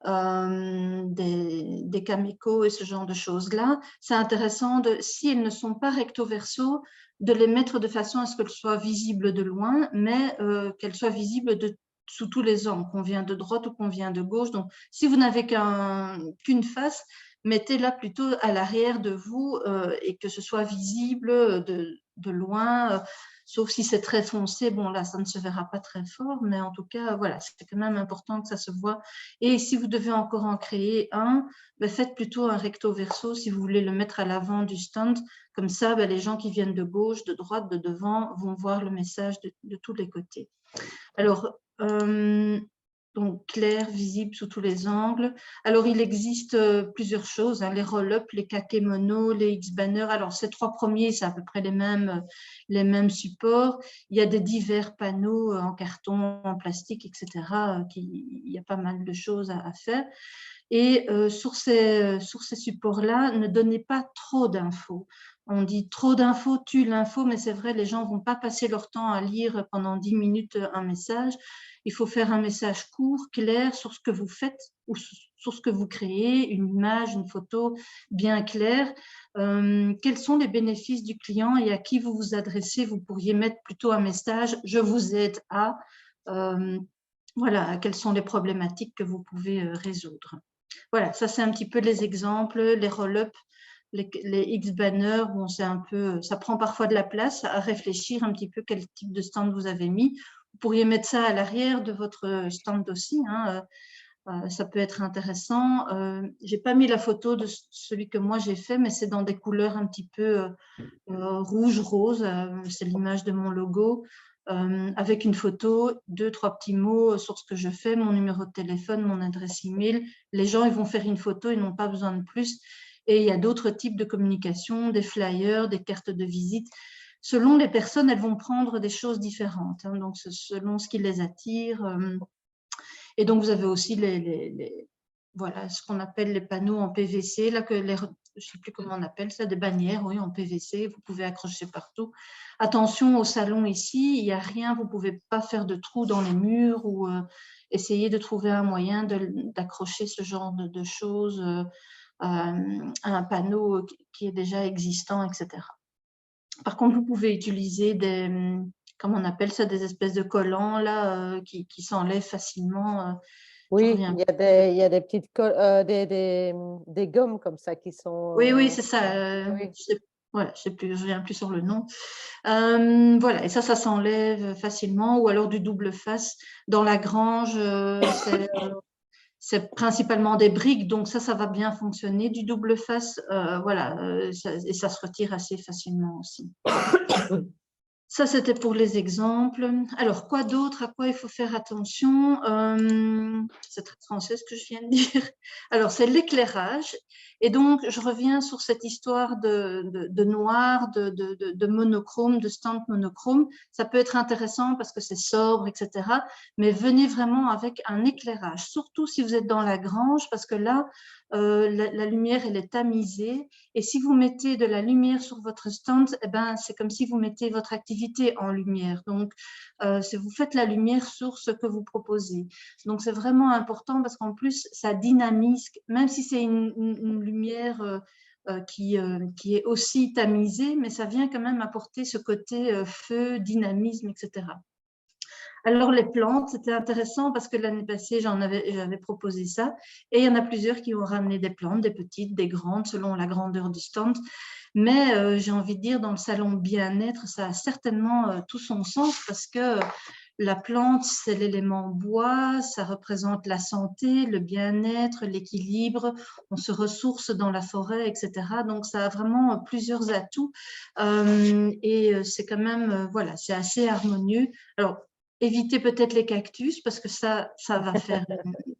des camécos et ce genre de choses-là, c'est intéressant, si elles ne sont pas recto-verso, de les mettre de façon à ce qu'elles soient visibles de loin, mais qu'elles soient visibles sous tous les angles, qu'on vient de droite ou qu'on vient de gauche. Donc, si vous n'avez qu'une face, mettez-la plutôt à l'arrière de vous et que ce soit visible de loin, sauf si c'est très foncé, bon là, ça ne se verra pas très fort, mais en tout cas, voilà, c'est quand même important que ça se voit. Et si vous devez encore en créer un, faites plutôt un recto-verso si vous voulez le mettre à l'avant du stand. Comme ça, les gens qui viennent de gauche, de droite, de devant vont voir le message de tous les côtés. Alors, donc clair, visible sous tous les angles. Alors, il existe plusieurs choses, hein, les roll-up, les kakémonos, les X-banners. Alors, ces 3 premiers, c'est à peu près les mêmes supports. Il y a des divers panneaux en carton, en plastique, etc. Il y a pas mal de choses à faire. Et sur ces supports-là, ne donnez pas trop d'infos. On dit trop d'infos tue l'info, mais c'est vrai, les gens ne vont pas passer leur temps à lire pendant 10 minutes un message. Il faut faire un message court, clair sur ce que vous faites ou sur ce que vous créez, une image, une photo bien claire. Quels sont les bénéfices du client et à qui vous vous adressez? Vous pourriez mettre plutôt un message « Je vous aide à… voilà, quelles sont les problématiques que vous pouvez résoudre. Voilà, ça c'est un petit peu les exemples, les roll-up, les X-banners, bon, c'est un peu, ça prend parfois de la place à réfléchir un petit peu quel type de stand vous avez mis. Vous pourriez mettre ça à l'arrière de votre stand aussi, hein, ça peut être intéressant. J'ai pas mis la photo de celui que moi j'ai fait, mais c'est dans des couleurs un petit peu rouge-rose, c'est l'image de mon logo. Avec une photo, 2-3 petits mots sur ce que je fais, mon numéro de téléphone, mon adresse email. Les gens, ils vont faire une photo, ils n'ont pas besoin de plus. Et il y a d'autres types de communication, des flyers, des cartes de visite. Selon les personnes, elles vont prendre des choses différentes, hein, donc selon ce qui les attire. Et donc, vous avez aussi voilà, ce qu'on appelle les panneaux en PVC, là, je ne sais plus comment on appelle ça, des bannières, oui, en PVC, vous pouvez accrocher partout. Attention au salon ici, il n'y a rien, vous ne pouvez pas faire de trous dans les murs ou essayer de trouver un moyen d'accrocher ce genre de choses à un panneau qui est déjà existant, etc. Par contre, vous pouvez utiliser comment on appelle ça, des espèces de collants là, qui s'enlèvent facilement. Oui, il y a des petites des gommes comme ça qui sont… Oui, c'est ça. Oui. Voilà, je ne reviens plus sur le nom. Voilà, et ça s'enlève facilement. Ou alors du double face. Dans la grange, c'est principalement des briques, donc ça va bien fonctionner. Du double face, voilà, et ça se retire assez facilement aussi. Ça, c'était pour les exemples. Alors, quoi d'autre? À quoi il faut faire attention? C'est très français ce que je viens de dire. Alors, c'est l'éclairage. Et donc, je reviens sur cette histoire de noir, de monochrome, de stand monochrome. Ça peut être intéressant parce que c'est sobre, etc. Mais venez vraiment avec un éclairage, surtout si vous êtes dans la grange, parce que là, la lumière, elle est tamisée. Et si vous mettez de la lumière sur votre stand, eh ben, c'est comme si vous mettez votre activité en lumière. Donc, vous faites la lumière sur ce que vous proposez. Donc, c'est vraiment important parce qu'en plus, ça dynamise, même si c'est une lumière qui est aussi tamisée, mais ça vient quand même apporter ce côté feu, dynamisme, etc. Alors, les plantes, c'était intéressant parce que l'année passée, j'avais proposé ça. Et il y en a plusieurs qui ont ramené des plantes, des petites, des grandes, selon la grandeur du stand. Mais j'ai envie de dire, dans le salon bien-être, ça a certainement tout son sens parce que la plante, c'est l'élément bois, ça représente la santé, le bien-être, l'équilibre, on se ressource dans la forêt, etc. Donc, ça a vraiment plusieurs atouts et c'est quand même, voilà, c'est assez harmonieux. Alors, évitez peut-être les cactus parce que ça va faire,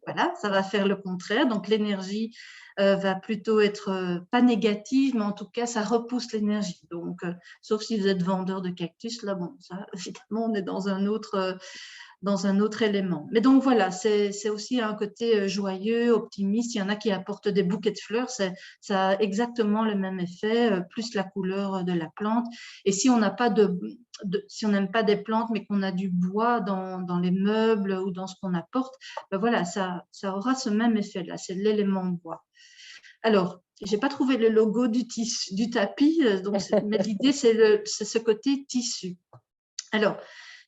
voilà, ça va faire le contraire. Donc, l'énergie va plutôt être pas négative, mais en tout cas, ça repousse l'énergie. Donc, sauf si vous êtes vendeur de cactus, là, bon, ça, évidemment, on est dans un autre élément. Mais donc, voilà, c'est aussi un côté joyeux, optimiste. Il y en a qui apportent des bouquets de fleurs. Ça a exactement le même effet, plus la couleur de la plante. Et si on n'a pas si on n'aime pas des plantes, mais qu'on a du bois dans les meubles ou dans ce qu'on apporte, ben voilà, ça aura ce même effet-là. C'est l'élément bois. Alors, je n'ai pas trouvé le logo du tapis, donc, mais l'idée, c'est ce côté tissu. Alors,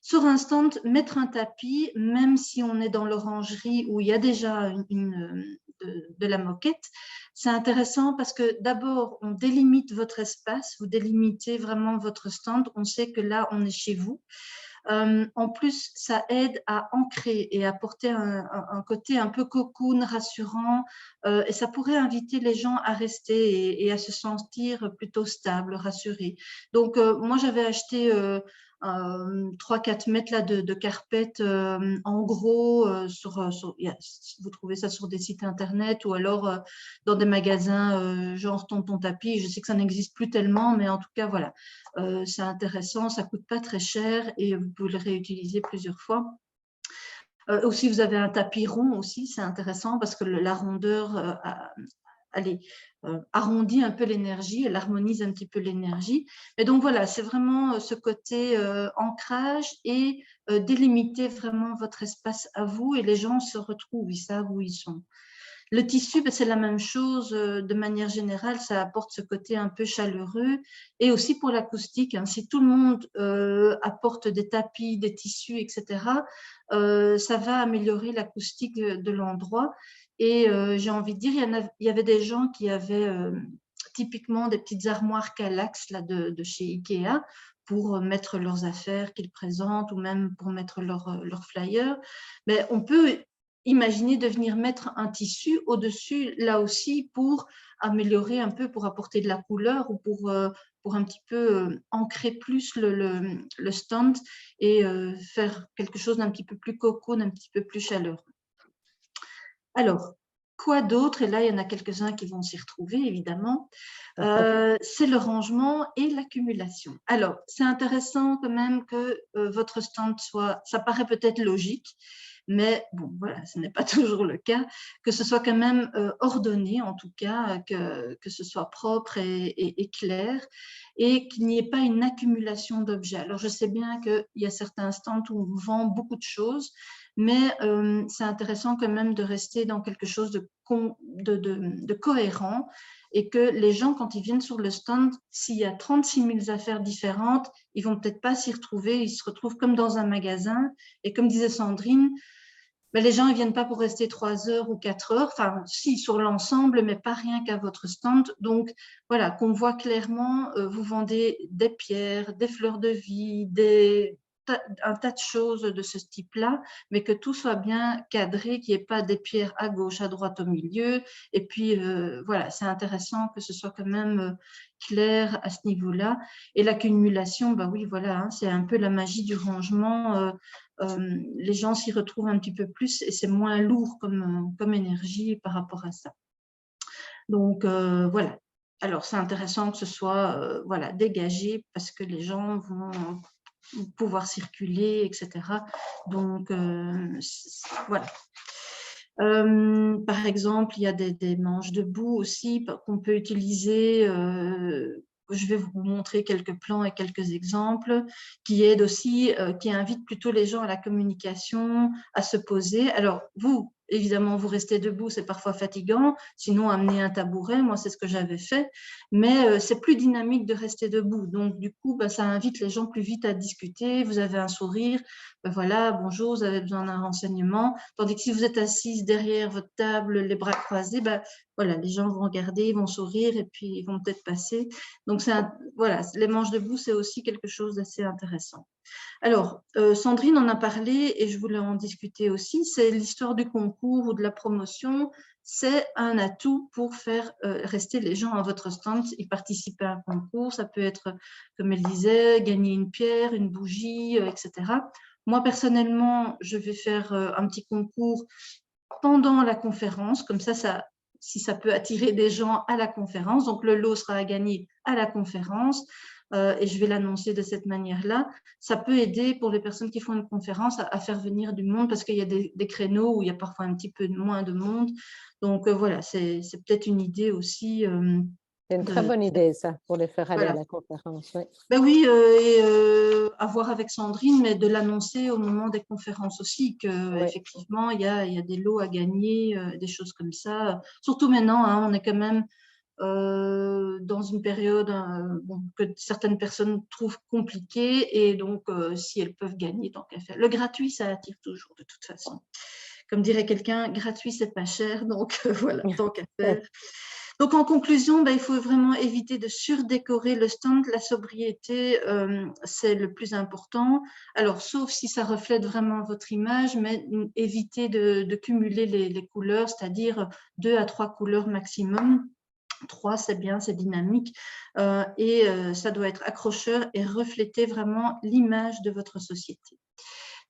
sur un stand, mettre un tapis, même si on est dans l'orangerie où il y a déjà de la moquette, c'est intéressant parce que d'abord, on délimite votre espace, vous délimitez vraiment votre stand, on sait que là, on est chez vous. En plus, ça aide à ancrer et à apporter un côté un peu cocoon, rassurant, et ça pourrait inviter les gens à rester et à se sentir plutôt stable, rassurés. Donc, moi, j'avais acheté 3-4 mètres là, de carpette en gros, vous trouvez ça sur des sites internet ou alors dans des magasins genre Tonton Tapis. Je sais que ça n'existe plus tellement, mais en tout cas, voilà, c'est intéressant, ça ne coûte pas très cher et vous pouvez le réutiliser plusieurs fois. Aussi, vous avez un tapis rond aussi, c'est intéressant parce que la rondeur arrondit un peu l'énergie, elle harmonise un petit peu l'énergie. Et donc voilà, c'est vraiment ce côté ancrage et délimiter vraiment votre espace à vous et les gens se retrouvent, ils savent où ils sont. Le tissu, c'est la même chose de manière générale, ça apporte ce côté un peu chaleureux et aussi pour l'acoustique. Hein, si tout le monde apporte des tapis, des tissus, etc., ça va améliorer l'acoustique de l'endroit. Et j'ai envie de dire, il y avait des gens qui avaient typiquement des petites armoires Kallax là, de chez Ikea pour mettre leurs affaires qu'ils présentent ou même pour mettre leurs flyers. Mais on peut imaginer de venir mettre un tissu au-dessus, là aussi, pour améliorer un peu, pour apporter de la couleur ou pour un petit peu ancrer plus le stand et faire quelque chose d'un petit peu plus cocoon, un petit peu plus chaleureux. Alors, quoi d'autre? Et là, il y en a quelques-uns qui vont s'y retrouver, évidemment. C'est le rangement et l'accumulation. Alors, c'est intéressant quand même que votre stand soit, ça paraît peut-être logique, mais bon, voilà, ce n'est pas toujours le cas, que ce soit quand même ordonné, en tout cas, que ce soit propre et clair, et qu'il n'y ait pas une accumulation d'objets. Alors, je sais bien qu'il y a certains stands où on vend beaucoup de choses, mais c'est intéressant quand même de rester dans quelque chose de cohérent et que les gens, quand ils viennent sur le stand, s'il y a 36 000 affaires différentes, ils ne vont peut-être pas s'y retrouver, ils se retrouvent comme dans un magasin. Et comme disait Sandrine, ben, les gens ne viennent pas pour rester 3 heures ou 4 heures, enfin si sur l'ensemble, mais pas rien qu'à votre stand. Donc voilà, qu'on voit clairement, vous vendez des pierres, des fleurs de vie, un tas de choses de ce type-là, mais que tout soit bien cadré, qu'il n'y ait pas des pierres à gauche, à droite, au milieu. Et puis voilà, c'est intéressant que ce soit quand même clair à ce niveau-là. Et l'accumulation, bah oui, voilà, hein, c'est un peu la magie du rangement. Les gens s'y retrouvent un petit peu plus et c'est moins lourd comme énergie par rapport à ça. Donc, voilà. Alors, c'est intéressant que ce soit voilà, dégagé parce que les gens vont pouvoir circuler, etc. Donc, voilà. Par exemple, il y a des manches debout aussi qu'on peut utiliser. Je vais vous montrer quelques plans et quelques exemples qui aident aussi, qui invitent plutôt les gens à la communication, à se poser. Alors, vous, évidemment, vous restez debout, c'est parfois fatigant. Sinon, amenez un tabouret, moi, c'est ce que j'avais fait. Mais c'est plus dynamique de rester debout. Donc, du coup, ça invite les gens plus vite à discuter. Vous avez un sourire. Voilà, bonjour, vous avez besoin d'un renseignement. Tandis que si vous êtes assise derrière votre table, les bras croisés, voilà, les gens vont regarder, ils vont sourire et puis ils vont peut-être passer. Donc, voilà, les manches debout, c'est aussi quelque chose d'assez intéressant. Alors, Sandrine en a parlé et je voulais en discuter aussi. C'est l'histoire du concours ou de la promotion. C'est un atout pour faire rester les gens à votre stand et participer à un concours. Ça peut être, comme elle disait, gagner une pierre, une bougie, etc. Moi, personnellement, je vais faire un petit concours pendant la conférence. Comme ça, si ça peut attirer des gens à la conférence. Donc, le lot sera à gagner à la conférence. Et je vais l'annoncer de cette manière-là. Ça peut aider pour les personnes qui font une conférence à faire venir du monde parce qu'il y a des créneaux où il y a parfois un petit peu moins de monde. Donc, voilà, c'est peut-être une idée aussi. C'est une très bonne idée, ça, pour les faire aller Voilà. à la conférence. Oui, oui, et à voir avec Sandrine, mais de l'annoncer au moment des conférences aussi, qu'effectivement, il y a des lots à gagner, des choses comme ça. Surtout maintenant, hein, on est quand même dans une période que certaines personnes trouvent compliquée et donc si elles peuvent gagner, tant qu'à faire. Le gratuit, ça attire toujours de toute façon. Comme dirait quelqu'un, gratuit, c'est pas cher, donc voilà, tant qu'à faire. Donc en conclusion, il faut vraiment éviter de surdécorer le stand. La sobriété, c'est le plus important. Alors, sauf si ça reflète vraiment votre image, mais évitez de cumuler les couleurs, c'est-à-dire 2 à 3 couleurs maximum. 3, c'est bien, c'est dynamique et ça doit être accrocheur et refléter vraiment l'image de votre société.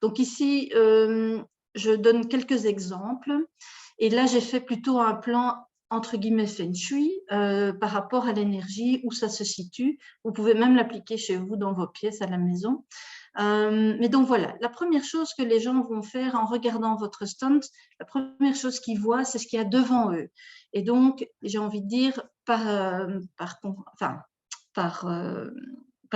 Donc ici, je donne quelques exemples et là, j'ai fait plutôt un plan entre guillemets feng shui par rapport à l'énergie, où ça se situe. Vous pouvez même l'appliquer chez vous dans vos pièces à la maison. Mais donc voilà, la première chose que les gens vont faire en regardant votre stand, la première chose qu'ils voient, c'est ce qu'il y a devant eux. Et donc, j'ai envie de dire, par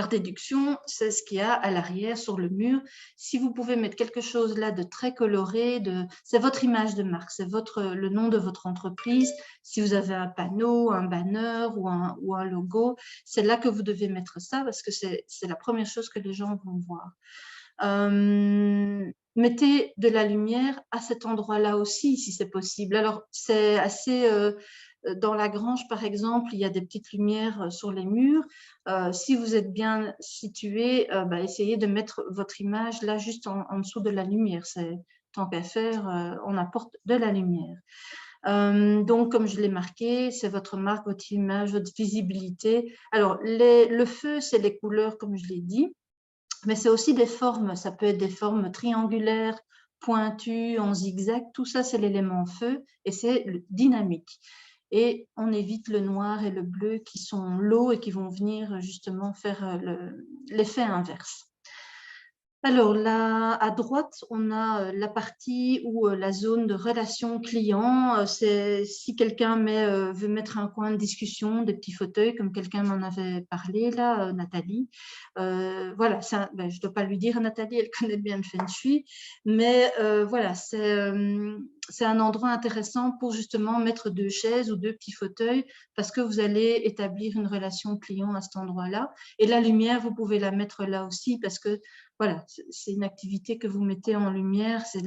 déduction, c'est ce qu'il y a à l'arrière sur le mur. Si vous pouvez mettre quelque chose là de très coloré, c'est votre image de marque, c'est le nom de votre entreprise. Si vous avez un panneau, un banner ou un logo, c'est là que vous devez mettre ça parce que c'est la première chose que les gens vont voir. Mettez de la lumière à cet endroit-là aussi, si c'est possible. Alors, c'est assez... dans la grange, par exemple, il y a des petites lumières sur les murs. Si vous êtes bien situé, essayez de mettre votre image là, juste en dessous de la lumière. Tant qu'à faire, on apporte de la lumière. Donc, comme je l'ai marqué, c'est votre marque, votre image, votre visibilité. Alors, le feu, c'est les couleurs, comme je l'ai dit, mais c'est aussi des formes. Ça peut être des formes triangulaires, pointues, en zigzag. Tout ça, c'est l'élément feu et c'est dynamique. Et on évite le noir et le bleu qui sont lourds et qui vont venir justement faire l'effet inverse. Alors là, à droite, on a la partie où la zone de relation client, c'est si quelqu'un veut mettre un coin de discussion, des petits fauteuils, comme quelqu'un m'en avait parlé là, Nathalie. Voilà, je ne dois pas lui dire, Nathalie, elle connaît bien le feng shui, mais voilà, c'est c'est un endroit intéressant pour justement mettre 2 chaises ou 2 petits fauteuils parce que vous allez établir une relation client à cet endroit-là. Et la lumière, vous pouvez la mettre là aussi parce que voilà, c'est une activité que vous mettez en lumière, c'est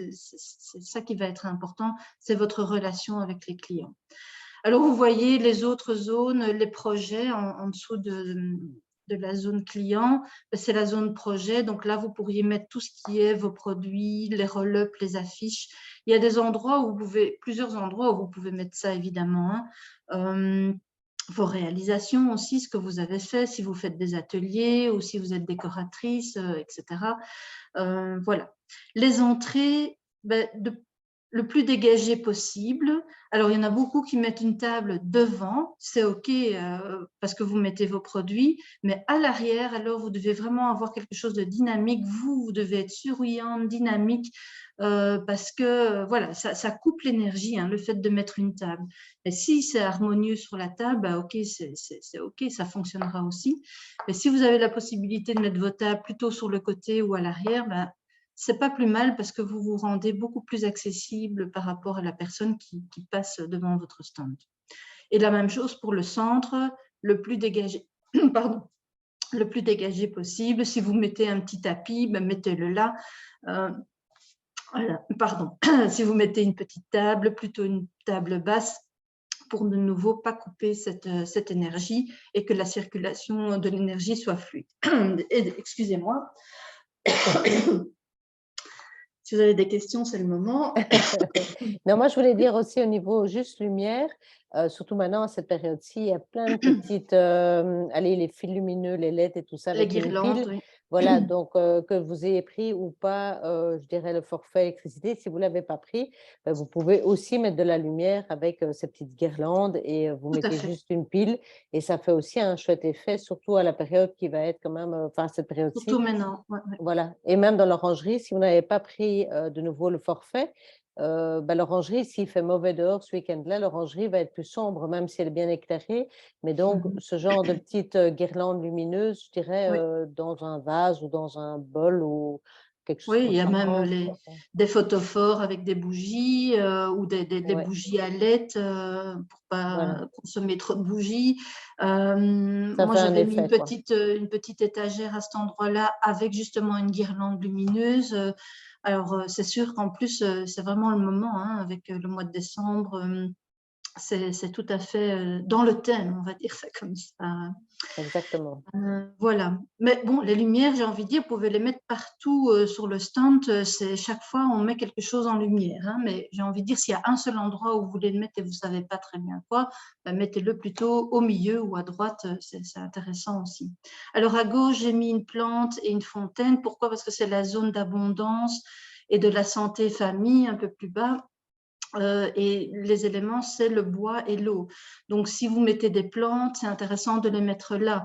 ça qui va être important, c'est votre relation avec les clients. Alors, vous voyez les autres zones, les projets en dessous de la zone client, c'est la zone projet. Donc là, vous pourriez mettre tout ce qui est vos produits, les roll-up, les affiches. Il y a des endroits où plusieurs endroits où vous pouvez mettre ça, évidemment. Vos réalisations aussi, ce que vous avez fait, si vous faites des ateliers ou si vous êtes décoratrice, etc. Voilà. Les entrées, le plus dégagé possible. Alors, il y en a beaucoup qui mettent une table devant, c'est OK parce que vous mettez vos produits, mais à l'arrière, alors, vous devez vraiment avoir quelque chose de dynamique. Vous devez être souriante, dynamique, parce que, voilà, ça coupe l'énergie, hein, le fait de mettre une table. Et si c'est harmonieux sur la table, OK, c'est OK, ça fonctionnera aussi. Mais si vous avez la possibilité de mettre vos tables plutôt sur le côté ou à l'arrière, c'est pas plus mal parce que vous vous rendez beaucoup plus accessible par rapport à la personne qui passe devant votre stand. Et la même chose pour le centre, le plus dégagé, pardon, le plus dégagé possible. Si vous mettez un petit tapis, mettez-le là. Voilà, pardon. Si vous mettez une petite table, plutôt une table basse, pour de nouveau pas couper cette énergie et que la circulation de l'énergie soit fluide. Excusez-moi. Si vous avez des questions, c'est le moment. Non, moi, je voulais dire aussi au niveau juste lumière, surtout maintenant, à cette période-ci, il y a plein de petites, allez, les fils lumineux, les LED et tout ça, Les avec une guirlandes, pile. oui. Voilà, donc que vous ayez pris ou pas, je dirais, le forfait électricité. Si vous ne l'avez pas pris, vous pouvez aussi mettre de la lumière avec ces petites guirlandes et vous Tout à mettez fait. juste une pile et ça fait aussi un chouette effet, surtout à la période qui va être quand même, enfin, cette période-ci. Surtout maintenant. Ouais. Voilà, et même dans l'orangerie, si vous n'avez pas pris de nouveau le forfait, l'orangerie, s'il fait mauvais dehors ce week-end-là, l'orangerie va être plus sombre, même si elle est bien éclairée. Mais donc, ce genre de petite guirlande lumineuse, je dirais, dans un vase ou dans un bol ou quelque chose Oui, comme il y a ça. même des photophores avec des bougies ou des Ouais. bougies à LED pour ne pas consommer trop de bougies. Moi, fait un j'avais mis effet, quoi. une petite étagère à cet endroit-là avec justement une guirlande lumineuse. Alors, c'est sûr qu'en plus, c'est vraiment le moment, hein, avec le mois de décembre. C'est tout à fait dans le thème, on va dire ça comme ça. Exactement. Voilà. Mais bon, les lumières, j'ai envie de dire, vous pouvez les mettre partout sur le stand. Chaque fois, on met quelque chose en lumière. Hein, mais j'ai envie de dire, s'il y a un seul endroit où vous voulez le mettre et vous ne savez pas très bien quoi, mettez-le plutôt au milieu ou à droite. C'est intéressant aussi. Alors, à gauche, j'ai mis une plante et une fontaine. Pourquoi? Parce que c'est la zone d'abondance et de la santé famille, un peu plus bas. Et les éléments, c'est le bois et l'eau. Donc, si vous mettez des plantes, c'est intéressant de les mettre là.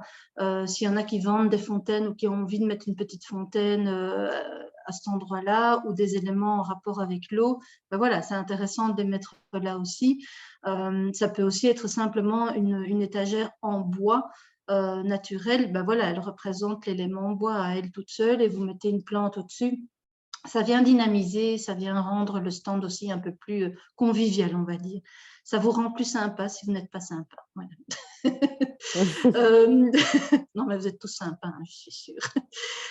S'il y en a qui vendent des fontaines ou qui ont envie de mettre une petite fontaine à cet endroit-là ou des éléments en rapport avec l'eau, voilà, c'est intéressant de les mettre là aussi. Ça peut aussi être simplement une étagère en bois naturel. Voilà, elle représente l'élément bois à elle toute seule et vous mettez une plante au-dessus. Ça vient dynamiser, ça vient rendre le stand aussi un peu plus convivial, on va dire. Ça vous rend plus sympa si vous n'êtes pas sympa. Voilà. Non, mais vous êtes tous sympas, hein, je suis sûre.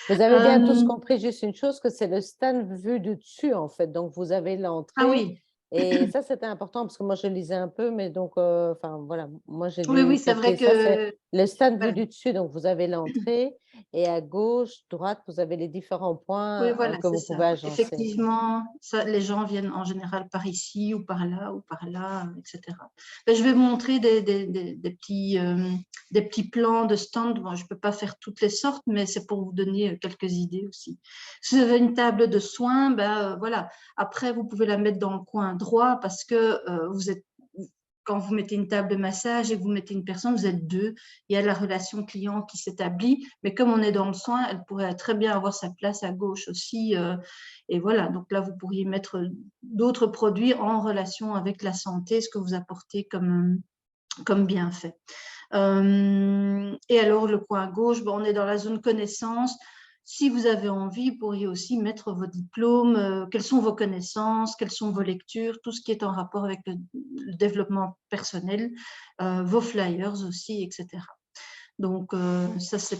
Vous avez bien tous compris juste une chose, que c'est le stand vu du dessus, en fait. Donc, vous avez l'entrée. Ah oui. Et ça, c'était important parce que moi, je lisais un peu, mais donc, enfin, voilà, moi, j'ai Oui, dû c'est vrai capter ça. C'est que… le stand Voilà. vu du dessus. Donc, vous avez l'entrée et à gauche, droite, vous avez les différents points Oui, voilà, que vous c'est pouvez ça. agencer. Effectivement, les gens viennent en général par ici ou par là, etc. Mais je vais montrer des petits plans de stand. Bon, je ne peux pas faire toutes les sortes, mais c'est pour vous donner quelques idées aussi. Si vous avez une table de soins, voilà. Après, vous pouvez la mettre dans le coin droit parce que quand vous mettez une table de massage et que vous mettez une personne, vous êtes deux, il y a la relation client qui s'établit, mais comme on est dans le soin, elle pourrait très bien avoir sa place à gauche aussi. Et voilà, donc là, vous pourriez mettre d'autres produits en relation avec la santé, ce que vous apportez comme bienfait. Et alors, le coin gauche, on est dans la zone connaissance. Si vous avez envie, vous pourriez aussi mettre vos diplômes, quelles sont vos connaissances, quelles sont vos lectures, tout ce qui est en rapport avec le développement personnel, vos flyers aussi, etc. Donc, ça, c'est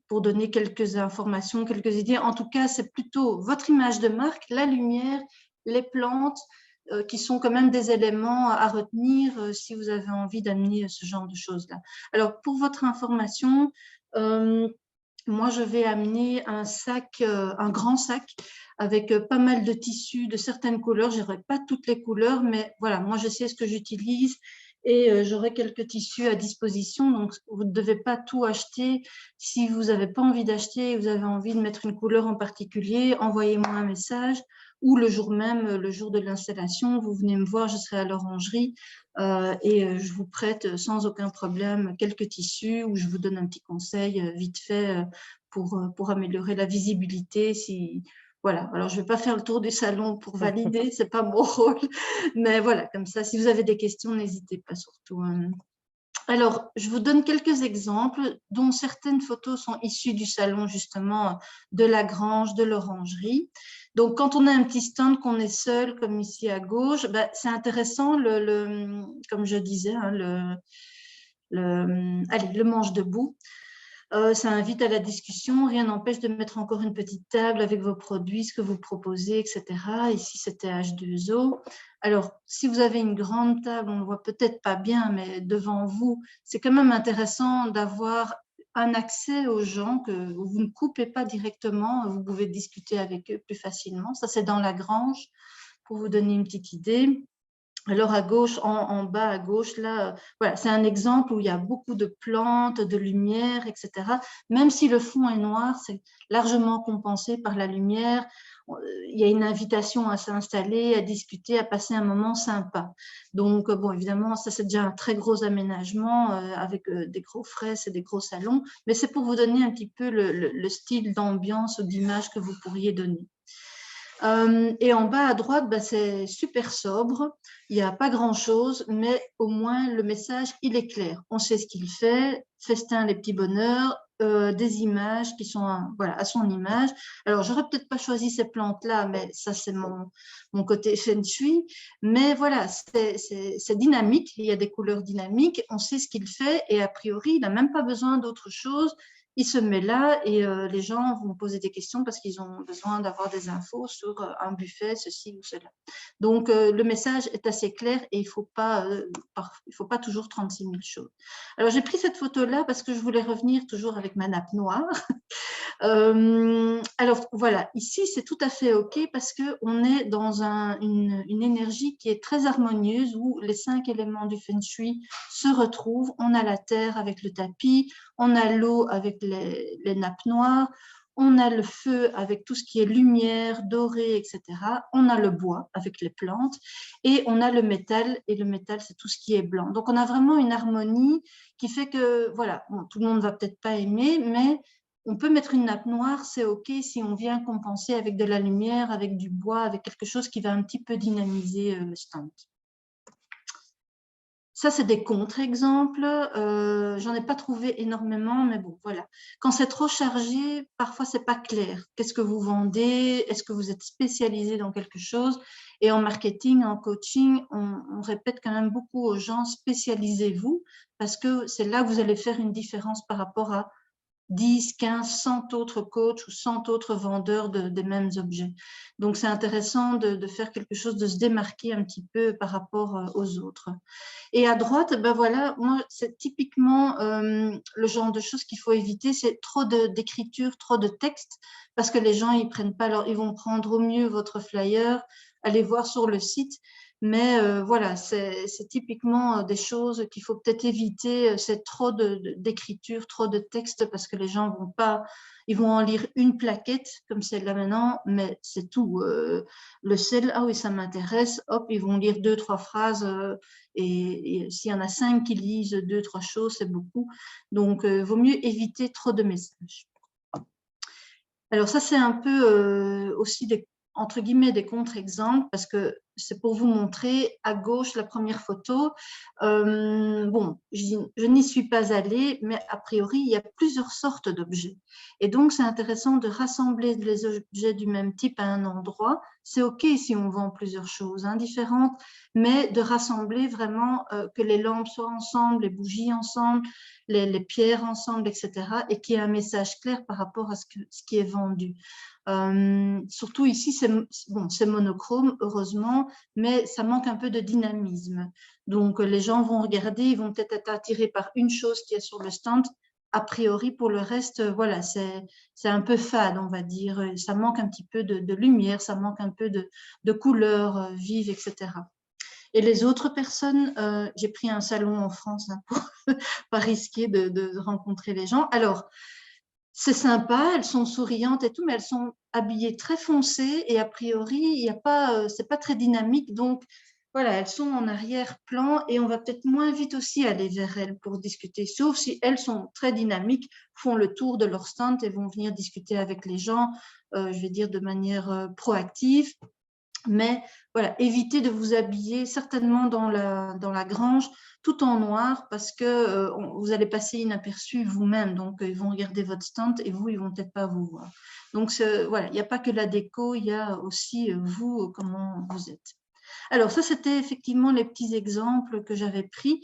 pour donner quelques informations, quelques idées. En tout cas, c'est plutôt votre image de marque, la lumière, les plantes, qui sont quand même des éléments à retenir si vous avez envie d'amener ce genre de choses-là. Alors, pour votre information, moi, je vais amener un sac, un grand sac avec pas mal de tissus de certaines couleurs. Je n'aurai pas toutes les couleurs, mais voilà, moi, je sais ce que j'utilise et j'aurai quelques tissus à disposition. Donc, vous ne devez pas tout acheter. Si vous n'avez pas envie d'acheter et vous avez envie de mettre une couleur en particulier, envoyez-moi un message ou le jour même, le jour de l'installation, vous venez me voir, je serai à l'orangerie et je vous prête sans aucun problème quelques tissus ou je vous donne un petit conseil vite fait pour améliorer la visibilité. Voilà, alors je ne vais pas faire le tour du salon pour valider, ce n'est pas mon rôle, mais voilà, comme ça, si vous avez des questions, n'hésitez pas surtout. Alors, je vous donne quelques exemples dont certaines photos sont issues du salon justement de la grange, de l'orangerie. Donc, quand on a un petit stand, qu'on est seul, comme ici à gauche, c'est intéressant, comme je disais, hein, le manche debout. Ça invite à la discussion, rien n'empêche de mettre encore une petite table avec vos produits, ce que vous proposez, etc. Ici, c'était H2O. Alors, si vous avez une grande table, on ne le voit peut-être pas bien, mais devant vous, c'est quand même intéressant d'avoir un accès aux gens que vous ne coupez pas directement, vous pouvez discuter avec eux plus facilement. Ça, c'est dans la grange, pour vous donner une petite idée. Alors, à gauche, en bas à gauche, là, voilà, c'est un exemple où il y a beaucoup de plantes, de lumière, etc. Même si le fond est noir, c'est largement compensé par la lumière. Il y a une invitation à s'installer, à discuter, à passer un moment sympa. Donc, bon, évidemment, ça, c'est déjà un très gros aménagement avec des gros fraises et des gros salons. Mais c'est pour vous donner un petit peu le style d'ambiance ou d'image que vous pourriez donner. Et en bas à droite, c'est super sobre, il n'y a pas grand-chose, mais au moins le message, il est clair. On sait ce qu'il fait, festin les petits bonheurs, des images qui sont à son image. Alors, j'aurais peut-être pas choisi ces plantes-là, mais ça, c'est mon côté feng shui. Mais voilà, c'est dynamique, il y a des couleurs dynamiques, on sait ce qu'il fait et a priori, il n'a même pas besoin d'autre chose. Il se met là et les gens vont poser des questions parce qu'ils ont besoin d'avoir des infos sur un buffet, ceci ou cela. Donc, le message est assez clair et il ne faut pas toujours 36 000 choses. Alors, j'ai pris cette photo-là parce que je voulais revenir toujours avec ma nappe noire. Alors, voilà, ici, c'est tout à fait OK parce qu'on est dans une énergie qui est très harmonieuse où les 5 éléments du Feng Shui se retrouvent. On a la terre avec le tapis, on a l'eau avec les nappes noires, on a le feu avec tout ce qui est lumière, doré, etc. On a le bois avec les plantes et on a le métal. Et le métal, c'est tout ce qui est blanc. Donc, on a vraiment une harmonie qui fait que, voilà, bon, tout le monde ne va peut-être pas aimer, mais on peut mettre une nappe noire, c'est OK si on vient compenser avec de la lumière, avec du bois, avec quelque chose qui va un petit peu dynamiser le stand. Ça, c'est des contre-exemples. J'en ai pas trouvé énormément, mais bon, voilà. Quand c'est trop chargé, parfois, c'est pas clair. Qu'est-ce que vous vendez? Est-ce que vous êtes spécialisé dans quelque chose? Et en marketing, en coaching, on répète quand même beaucoup aux gens, spécialisez-vous, parce que c'est là que vous allez faire une différence par rapport à 10, 15, 100 autres coachs ou 100 autres vendeurs des mêmes objets. Donc, c'est intéressant de faire quelque chose, de se démarquer un petit peu par rapport aux autres. Et à droite, voilà, moi, c'est typiquement le genre de choses qu'il faut éviter, c'est trop d'écriture, trop de texte, parce que les gens, ils prennent pas ils vont prendre au mieux votre flyer, aller voir sur le site. Mais voilà, c'est typiquement des choses qu'il faut peut-être éviter. C'est trop d'écriture, trop de texte parce que les gens ils vont en lire une plaquette comme celle-là maintenant, mais c'est tout. Le sel, ah oui, ça m'intéresse, hop, ils vont lire 2, 3 phrases et s'il y en a 5 qui lisent 2, 3 choses, c'est beaucoup. Donc, vaut mieux éviter trop de messages. Alors ça, c'est un peu aussi entre guillemets des contre-exemples parce que c'est pour vous montrer à gauche la première photo. Bon, je n'y suis pas allée, mais a priori, il y a plusieurs sortes d'objets. Et donc, c'est intéressant de rassembler les objets du même type à un endroit. C'est OK si on vend plusieurs choses différentes, mais de rassembler vraiment que les lampes soient ensemble, les bougies ensemble, les pierres ensemble, etc. et qu'il y ait un message clair par rapport à ce qui est vendu. Surtout ici, c'est monochrome, heureusement, mais ça manque un peu de dynamisme. Donc, les gens vont regarder, ils vont peut-être être attirés par une chose qui est sur le stand. A priori, pour le reste, voilà, c'est un peu fade, on va dire. Ça manque un petit peu de lumière, ça manque un peu de couleurs vives, etc. Et les autres personnes, j'ai pris un salon en France pour pas risquer de rencontrer les gens. Alors, c'est sympa, elles sont souriantes et tout, mais elles sont habillées très foncées et a priori, il y a pas, c'est pas très dynamique. Donc, voilà, elles sont en arrière-plan et on va peut-être moins vite aussi aller vers elles pour discuter, sauf si elles sont très dynamiques, font le tour de leur stand et vont venir discuter avec les gens, je vais dire de manière proactive. Mais voilà, évitez de vous habiller certainement dans la grange tout en noir parce que vous allez passer inaperçu vous-même. Donc, ils vont regarder votre stand et vous, ils vont peut-être pas vous voir. Donc, voilà, il n'y a pas que la déco, il y a aussi vous, comment vous êtes. Alors, ça, c'était effectivement les petits exemples que j'avais pris.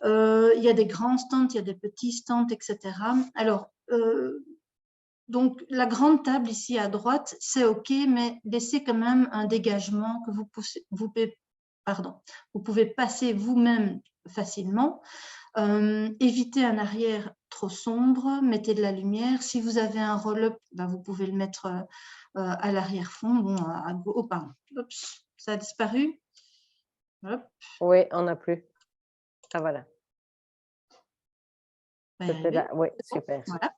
Il y a des grands stands, il y a des petits stands, etc. Alors, donc, la grande table ici à droite, c'est OK, mais laissez quand même un dégagement que vous pouvez passer vous-même facilement. Évitez un arrière trop sombre, mettez de la lumière. Si vous avez un roll-up, vous pouvez le mettre à l'arrière-fond. Bon, oh, pardon. Oups, ça a disparu. Hop. Oui, on n'a plus. Ah, voilà. Là. Oui, super. Voilà.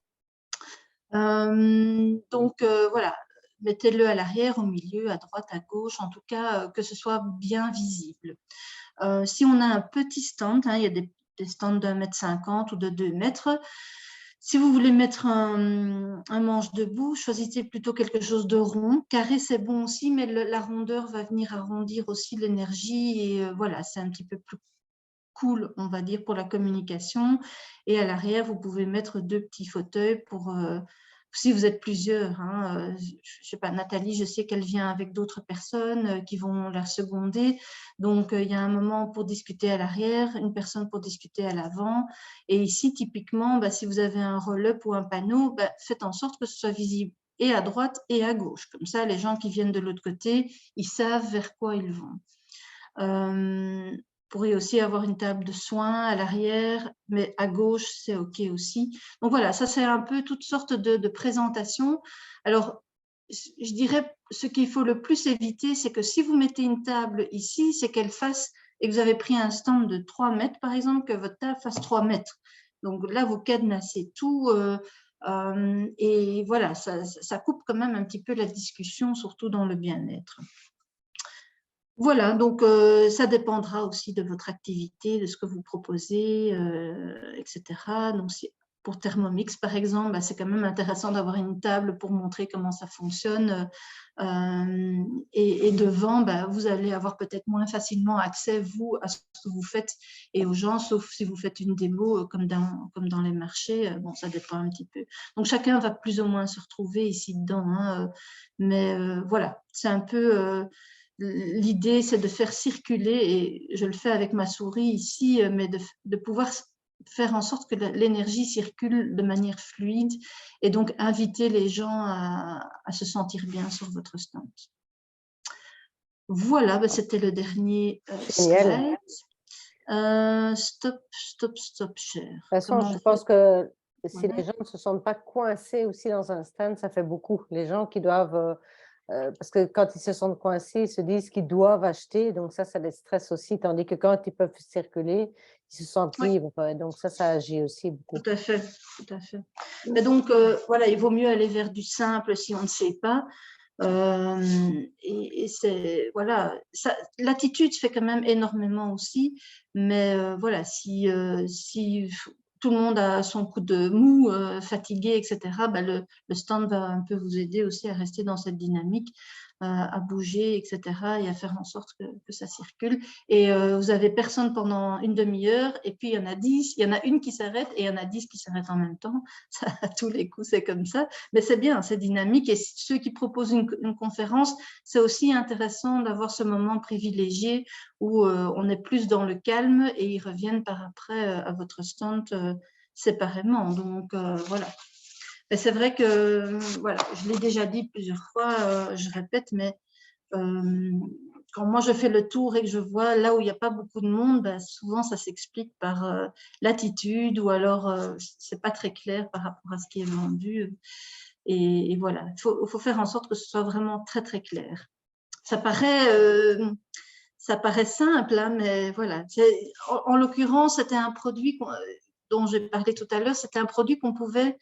Donc, voilà, mettez-le à l'arrière, au milieu, à droite, à gauche, en tout cas, que ce soit bien visible. Si on a un petit stand, il y a des stands d'1,50 m ou de 2 mètres, si vous voulez mettre un manche debout, choisissez plutôt quelque chose de rond. Carré, c'est bon aussi, mais la rondeur va venir arrondir aussi l'énergie et voilà, c'est un petit peu plus cool, on va dire, pour la communication. Et à l'arrière, vous pouvez mettre 2 petits fauteuils pour, si vous êtes plusieurs. Je ne sais pas, Nathalie, je sais qu'elle vient avec d'autres personnes qui vont la seconder. Donc, il y a un moment pour discuter à l'arrière, une personne pour discuter à l'avant. Et ici, typiquement, si vous avez un roll-up ou un panneau, faites en sorte que ce soit visible et à droite et à gauche. Comme ça, les gens qui viennent de l'autre côté, ils savent vers quoi ils vont. Vous pourriez aussi avoir une table de soins à l'arrière, mais à gauche, c'est OK aussi. Donc voilà, ça c'est un peu toutes sortes de présentations. Alors, je dirais, ce qu'il faut le plus éviter, c'est que si vous mettez une table ici, c'est qu'elle fasse, et que vous avez pris un stand de 3 mètres, par exemple, que votre table fasse 3 mètres. Donc là, vous cadenassez tout. Et voilà, ça coupe quand même un petit peu la discussion, surtout dans le bien-être. Voilà, donc ça dépendra aussi de votre activité, de ce que vous proposez, etc. Donc, pour Thermomix, par exemple, c'est quand même intéressant d'avoir une table pour montrer comment ça fonctionne. Et devant, vous allez avoir peut-être moins facilement accès, vous, à ce que vous faites et aux gens, sauf si vous faites une démo comme dans les marchés. Bon, ça dépend un petit peu. Donc, chacun va plus ou moins se retrouver ici dedans. Mais voilà, c'est un peu... L'idée, c'est de faire circuler, et je le fais avec ma souris ici, mais de pouvoir faire en sorte que l'énergie circule de manière fluide et donc inviter les gens à se sentir bien sur votre stand. Voilà, c'était le dernier slide. Stop share. De toute façon, je pense que si les gens ne se sentent pas coincés aussi dans un stand, ça fait beaucoup. Les gens qui doivent... parce que quand ils se sentent coincés, ils se disent qu'ils doivent acheter, donc ça les stresse aussi, tandis que quand ils peuvent circuler, ils se sentent libres, donc ça agit aussi beaucoup. Tout à fait, tout à fait. Mais donc, voilà, il vaut mieux aller vers du simple si on ne sait pas. Et c'est, voilà, l'attitude fait quand même énormément aussi, mais voilà, si tout le monde a son coup de mou, fatigué, etc., le stand va un peu vous aider aussi à rester dans cette dynamique. à bouger, etc. et à faire en sorte que ça circule. Et vous avez personne pendant une demi-heure et puis il y en a 10, il y en a une qui s'arrête et il y en a 10 qui s'arrêtent en même temps. Ça, à tous les coups, c'est comme ça. Mais c'est bien, c'est dynamique. Et ceux qui proposent une conférence, c'est aussi intéressant d'avoir ce moment privilégié où on est plus dans le calme et ils reviennent par après à votre stand séparément. Donc, voilà. Et c'est vrai que, voilà, je l'ai déjà dit plusieurs fois, je répète, mais quand moi je fais le tour et que je vois là où il n'y a pas beaucoup de monde, ben, souvent ça s'explique par l'attitude ou alors c'est pas très clair par rapport à ce qui est vendu. Et voilà, il faut faire en sorte que ce soit vraiment très très clair. Ça paraît simple, hein, mais voilà. En l'occurrence, c'était un produit dont j'ai parlé tout à l'heure, c'était un produit qu'on pouvait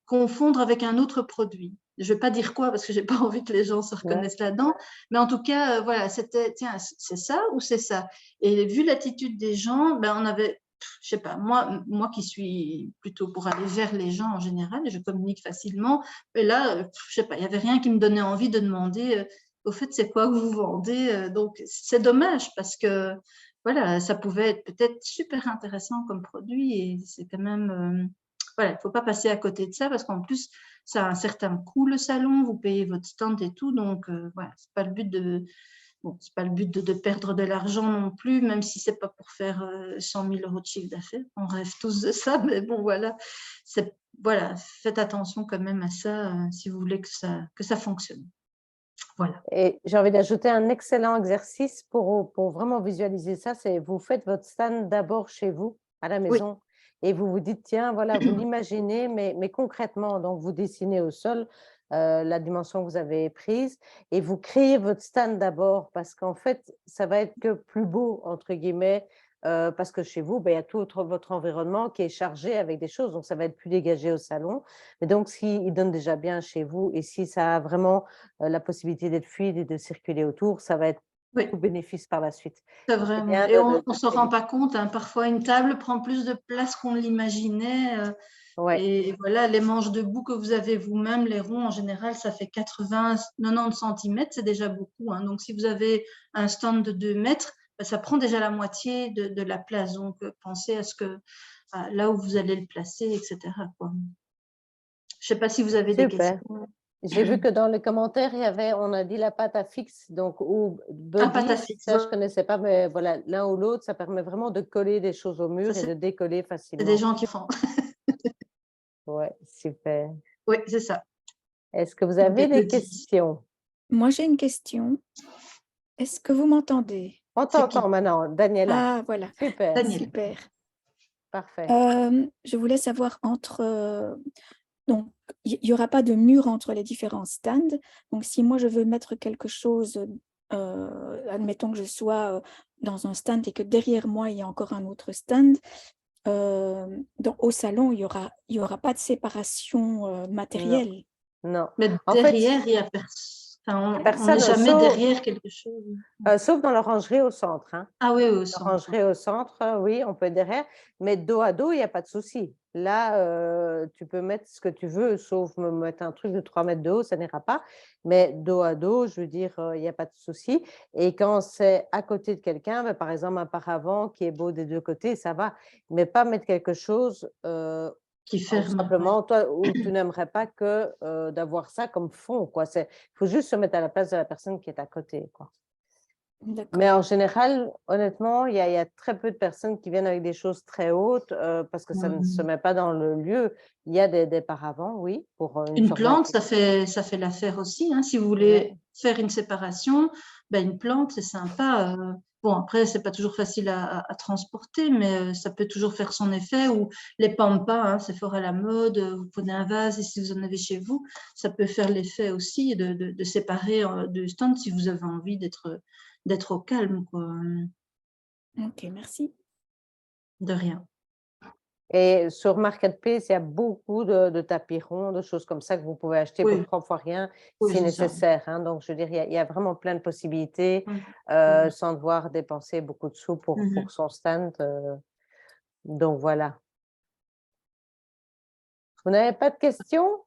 confondre avec un autre produit. Je ne vais pas dire quoi parce que je n'ai pas envie que les gens se reconnaissent là-dedans, mais en tout cas, voilà, c'était, tiens, c'est ça ou c'est ça. Et vu l'attitude des gens, ben, on avait, je sais pas, moi qui suis plutôt pour aller vers les gens en général, je communique facilement, et là, je sais pas, il n'y avait rien qui me donnait envie de demander, au fait, c'est quoi que vous vendez? Donc, c'est dommage parce que, voilà, ça pouvait être peut-être super intéressant comme produit et c'est quand même, voilà, il ne faut pas passer à côté de ça parce qu'en plus, ça a un certain coût le salon, vous payez votre stand et tout, donc voilà, c'est pas le but c'est pas le but de perdre de l'argent non plus, même si c'est pas pour faire 100 000 € de chiffre d'affaires. On rêve tous de ça, mais bon, voilà, voilà, faites attention quand même à ça si vous voulez que ça fonctionne. Voilà. Et j'ai envie d'ajouter un excellent exercice pour vraiment visualiser ça, c'est vous faites votre stand d'abord chez vous, à la maison, et vous vous dites, tiens, voilà, vous l'imaginez, mais concrètement, donc vous dessinez au sol la dimension que vous avez prise, et vous créez votre stand d'abord, parce qu'en fait, ça va être que plus beau, entre guillemets, parce que chez vous, ben, il y a tout votre environnement qui est chargé avec des choses, donc ça va être plus dégagé au salon. Mais donc, s'il donne déjà bien chez vous, et si ça a vraiment la possibilité d'être fluide et de circuler autour, ça va être tout bénéfice par la suite. C'est vrai, et on ne se rend pas compte, hein, parfois une table prend plus de place qu'on l'imaginait. Et voilà, les manches debout que vous avez vous-même, les ronds, en général, ça fait 80-90 cm, c'est déjà beaucoup. Hein. Donc, si vous avez un stand de 2 mètres, ça prend déjà la moitié de la place. Donc, pensez à là où vous allez le placer, etc. Quoi. Je ne sais pas si vous avez des questions. J'ai vu que dans les commentaires, on a dit la pâte à fixe, donc ou buddy, pâte à fixe, ça je ne connaissais pas, mais voilà, l'un ou l'autre, ça permet vraiment de coller des choses au mur et de décoller facilement. C'est des gens qui font. Ouais, super. Oui, c'est ça. Est-ce que vous avez des questions? Moi, j'ai une question. Est-ce que vous m'entendez? On t'entend maintenant, Daniela. Ah, voilà. Super. Super. Parfait. Je voulais savoir donc, il n'y aura pas de mur entre les différents stands. Donc, si moi, je veux mettre quelque chose, admettons que je sois dans un stand et que derrière moi, il y a encore un autre stand, au salon, il y aura pas de séparation matérielle. Non. Mais derrière, il y a personne. On n'est jamais derrière quelque chose. Sauf dans l'orangerie au centre. Hein. Ah oui, au centre. L'orangerie au centre, oui, on peut être derrière. Mais dos à dos, il n'y a pas de souci. Là, tu peux mettre ce que tu veux, sauf me mettre un truc de 3 mètres de haut, ça n'ira pas. Mais dos à dos, je veux dire, il n'y a pas de souci. Et quand c'est à côté de quelqu'un, par exemple, un paravent qui est beau des deux côtés, ça va. Mais pas mettre quelque chose qui ferme. Simplement, toi, où tu n'aimerais pas que d'avoir ça comme fond. Il faut juste se mettre à la place de la personne qui est à côté. Quoi. Mais en général, honnêtement, il y a très peu de personnes qui viennent avec des choses très hautes parce que ça ne se met pas dans le lieu. Il y a des paravents, oui. Pour une plante, ça fait l'affaire aussi. Hein. Si vous voulez faire une séparation, une plante, c'est sympa. Bon, après, ce n'est pas toujours facile à transporter, mais ça peut toujours faire son effet. Ou les pampas, hein, c'est fort à la mode. Vous prenez un vase et si vous en avez chez vous, ça peut faire l'effet aussi de séparer deux stands si vous avez envie d'être au calme. Quoi. Ok, merci. De rien. Et sur Marketplace, il y a beaucoup de tapis ronds, de choses comme ça que vous pouvez acheter pour 3 fois rien si nécessaire. Hein. Donc, je veux dire, il y a vraiment plein de possibilités sans devoir dépenser beaucoup de sous pour son stand. Donc, voilà. Vous n'avez pas de questions?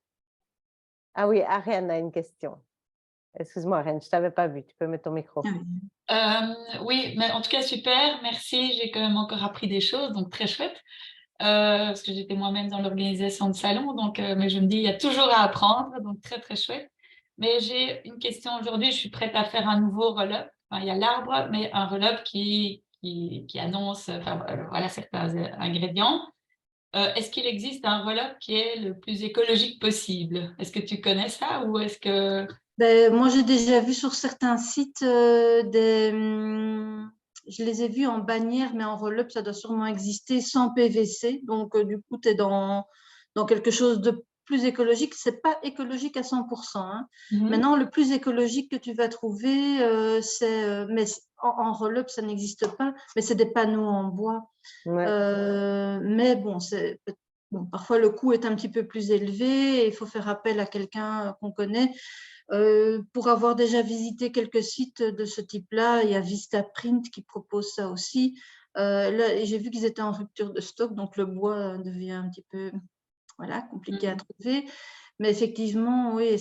Ah oui, Ariane a une question. Excuse-moi, Reine, je ne t'avais pas vu. Tu peux mettre ton micro. Oui, mais en tout cas, super, merci. J'ai quand même encore appris des choses, donc très chouette. Parce que j'étais moi-même dans l'organisation de salon, donc, mais je me dis, il y a toujours à apprendre, donc très, très chouette. Mais j'ai une question aujourd'hui, je suis prête à faire un nouveau roll-up. Enfin, il y a l'arbre, mais un roll-up qui annonce enfin, voilà, certains ingrédients. Est-ce qu'il existe un roll-up qui est le plus écologique possible? Est-ce que tu connais ça ou est-ce que… Ben, moi, j'ai déjà vu sur certains sites je les ai vus en bannière, mais en roll-up, ça doit sûrement exister sans PVC. Donc, du coup, tu es dans quelque chose de plus écologique. Ce n'est pas écologique à 100%. Hein. Maintenant, le plus écologique que tu vas trouver, mais en roll-up, ça n'existe pas, mais c'est des panneaux en bois. Mais bon, parfois, le coût est un petit peu plus élevé et il faut faire appel à quelqu'un qu'on connaît. Pour avoir déjà visité quelques sites de ce type-là, il y a Vistaprint qui propose ça aussi. Là, j'ai vu qu'ils étaient en rupture de stock, donc le bois devient un petit peu compliqué à trouver. Mais effectivement, oui,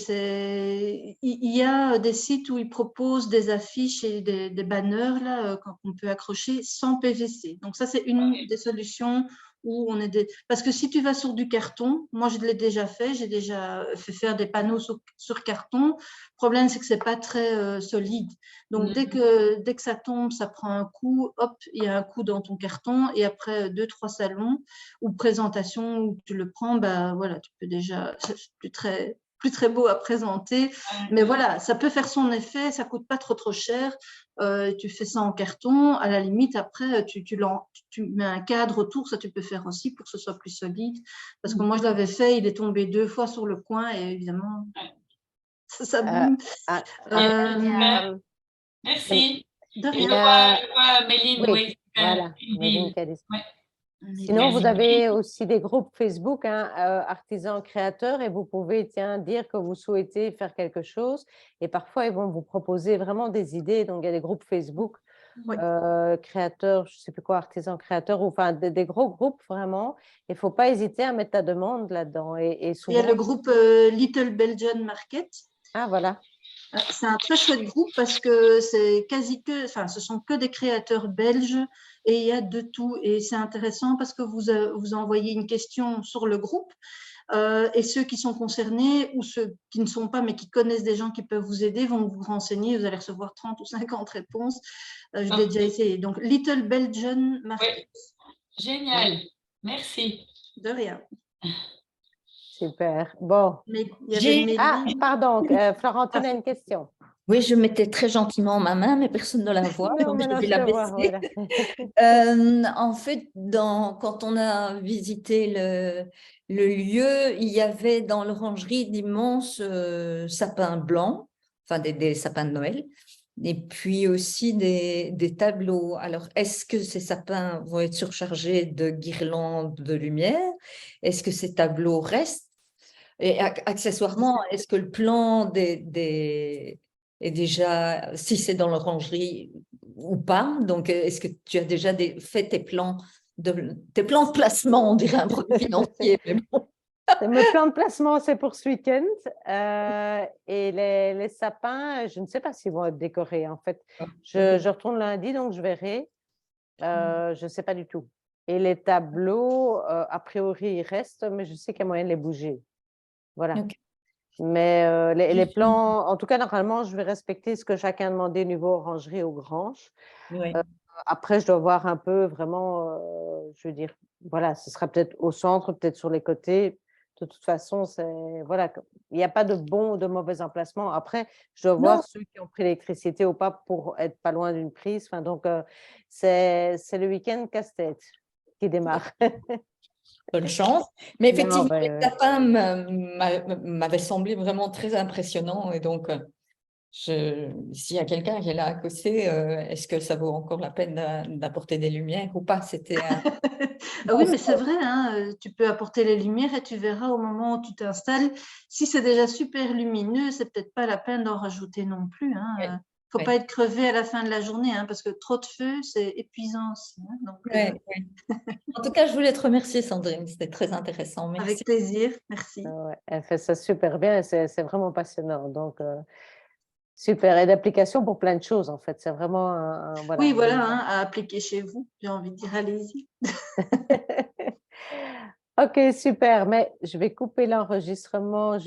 il y a des sites où ils proposent des affiches et des banners là, qu'on peut accrocher sans PVC. Donc ça, c'est une des solutions où on est Parce que si tu vas sur du carton, moi je l'ai déjà fait, j'ai déjà fait faire des panneaux sur carton. Le problème, c'est que c'est pas très solide. Donc dès que ça tombe, ça prend un coup, hop, il y a un coup dans ton carton et après 2-3 salons ou présentations où tu le prends, bah voilà, tu peux déjà, c'est plus très beau à présenter. Mais voilà, ça peut faire son effet, ça coûte pas trop cher. Tu fais ça en carton, à la limite, après, tu mets un cadre autour, ça tu peux faire aussi pour que ce soit plus solide. Parce que moi, je l'avais fait, il est tombé 2 fois sur le coin et évidemment, ça boum. Merci. De Et rien. je vois Méline, Oui, voilà, Méline qui a dit. Sinon, vous Merci. avez aussi des groupes Facebook, hein, artisans créateurs, et vous pouvez dire que vous souhaitez faire quelque chose. Et parfois, ils vont vous proposer vraiment des idées. Donc, il y a des groupes Facebook créateurs, je ne sais plus quoi, artisans créateurs, ou enfin des gros groupes vraiment. Il ne faut pas hésiter à mettre ta demande là-dedans. Et souvent… Il y a le groupe Little Belgian Market. Ah, voilà. C'est un très chouette groupe parce que ce sont que des créateurs belges et il y a de tout. Et c'est intéressant parce que vous envoyez une question sur le groupe et ceux qui sont concernés ou ceux qui ne sont pas mais qui connaissent des gens qui peuvent vous aider vont vous renseigner. Vous allez recevoir 30 ou 50 réponses. Je l'ai déjà essayé. Donc, Little Belgian Market. Génial. Merci. De rien. Super. Bon. Pardon, Florentine a une question. Oui, je mettais très gentiment ma main, mais personne ne la voit, donc je vais la baisser. Voilà. En fait, quand on a visité le lieu, il y avait dans l'orangerie d'immenses sapins blancs, enfin des sapins de Noël, et puis aussi des tableaux. Alors, est-ce que ces sapins vont être surchargés de guirlandes de lumière? Est-ce que ces tableaux restent? Et accessoirement, est-ce que le plan est déjà, si c'est dans l'orangerie ou pas, donc est-ce que tu as déjà fait tes plans de placement, on dirait un produit financier, mais bon. Mes plans de placement, c'est pour ce week-end. Et les sapins, je ne sais pas s'ils vont être décorés, en fait. Je retourne lundi, donc je verrai. Je ne sais pas du tout. Et les tableaux, a priori, ils restent, mais je sais qu'il y a moyen de les bouger. Voilà. Okay. Mais les plans, en tout cas, normalement, je vais respecter ce que chacun a demandé au niveau orangerie ou grange. Oui. Après, je dois voir un peu vraiment, je veux dire, voilà, ce sera peut-être au centre, peut-être sur les côtés. De toute façon, voilà, il n'y a pas de bon ou de mauvais emplacement. Après, je dois voir ceux qui ont pris l'électricité ou pas pour être pas loin d'une prise. Enfin, donc, c'est le week-end casse-tête qui démarre. Bonne chance. Mais effectivement, les sapins m'avaient semblé vraiment très impressionnants. Et donc, s'il y a quelqu'un qui est là à côté, est-ce que ça vaut encore la peine d'apporter des lumières ou pas? Oui, mais c'est vrai, hein, tu peux apporter les lumières et tu verras au moment où tu t'installes. Si c'est déjà super lumineux, c'est peut-être pas la peine d'en rajouter non plus. Hein. Oui. Faut pas être crevé à la fin de la journée, hein, parce que trop de feu, c'est épuisant aussi. Hein, donc, En tout cas, je voulais te remercier, Sandrine. C'était très intéressant. Merci. Avec plaisir. Merci. Elle fait ça super bien. C'est vraiment passionnant. Donc, Super, et d'application pour plein de choses, en fait. C'est vraiment voilà. Oui, voilà, hein, à appliquer chez vous. J'ai envie de dire, allez-y. Ok, super. Mais je vais couper l'enregistrement.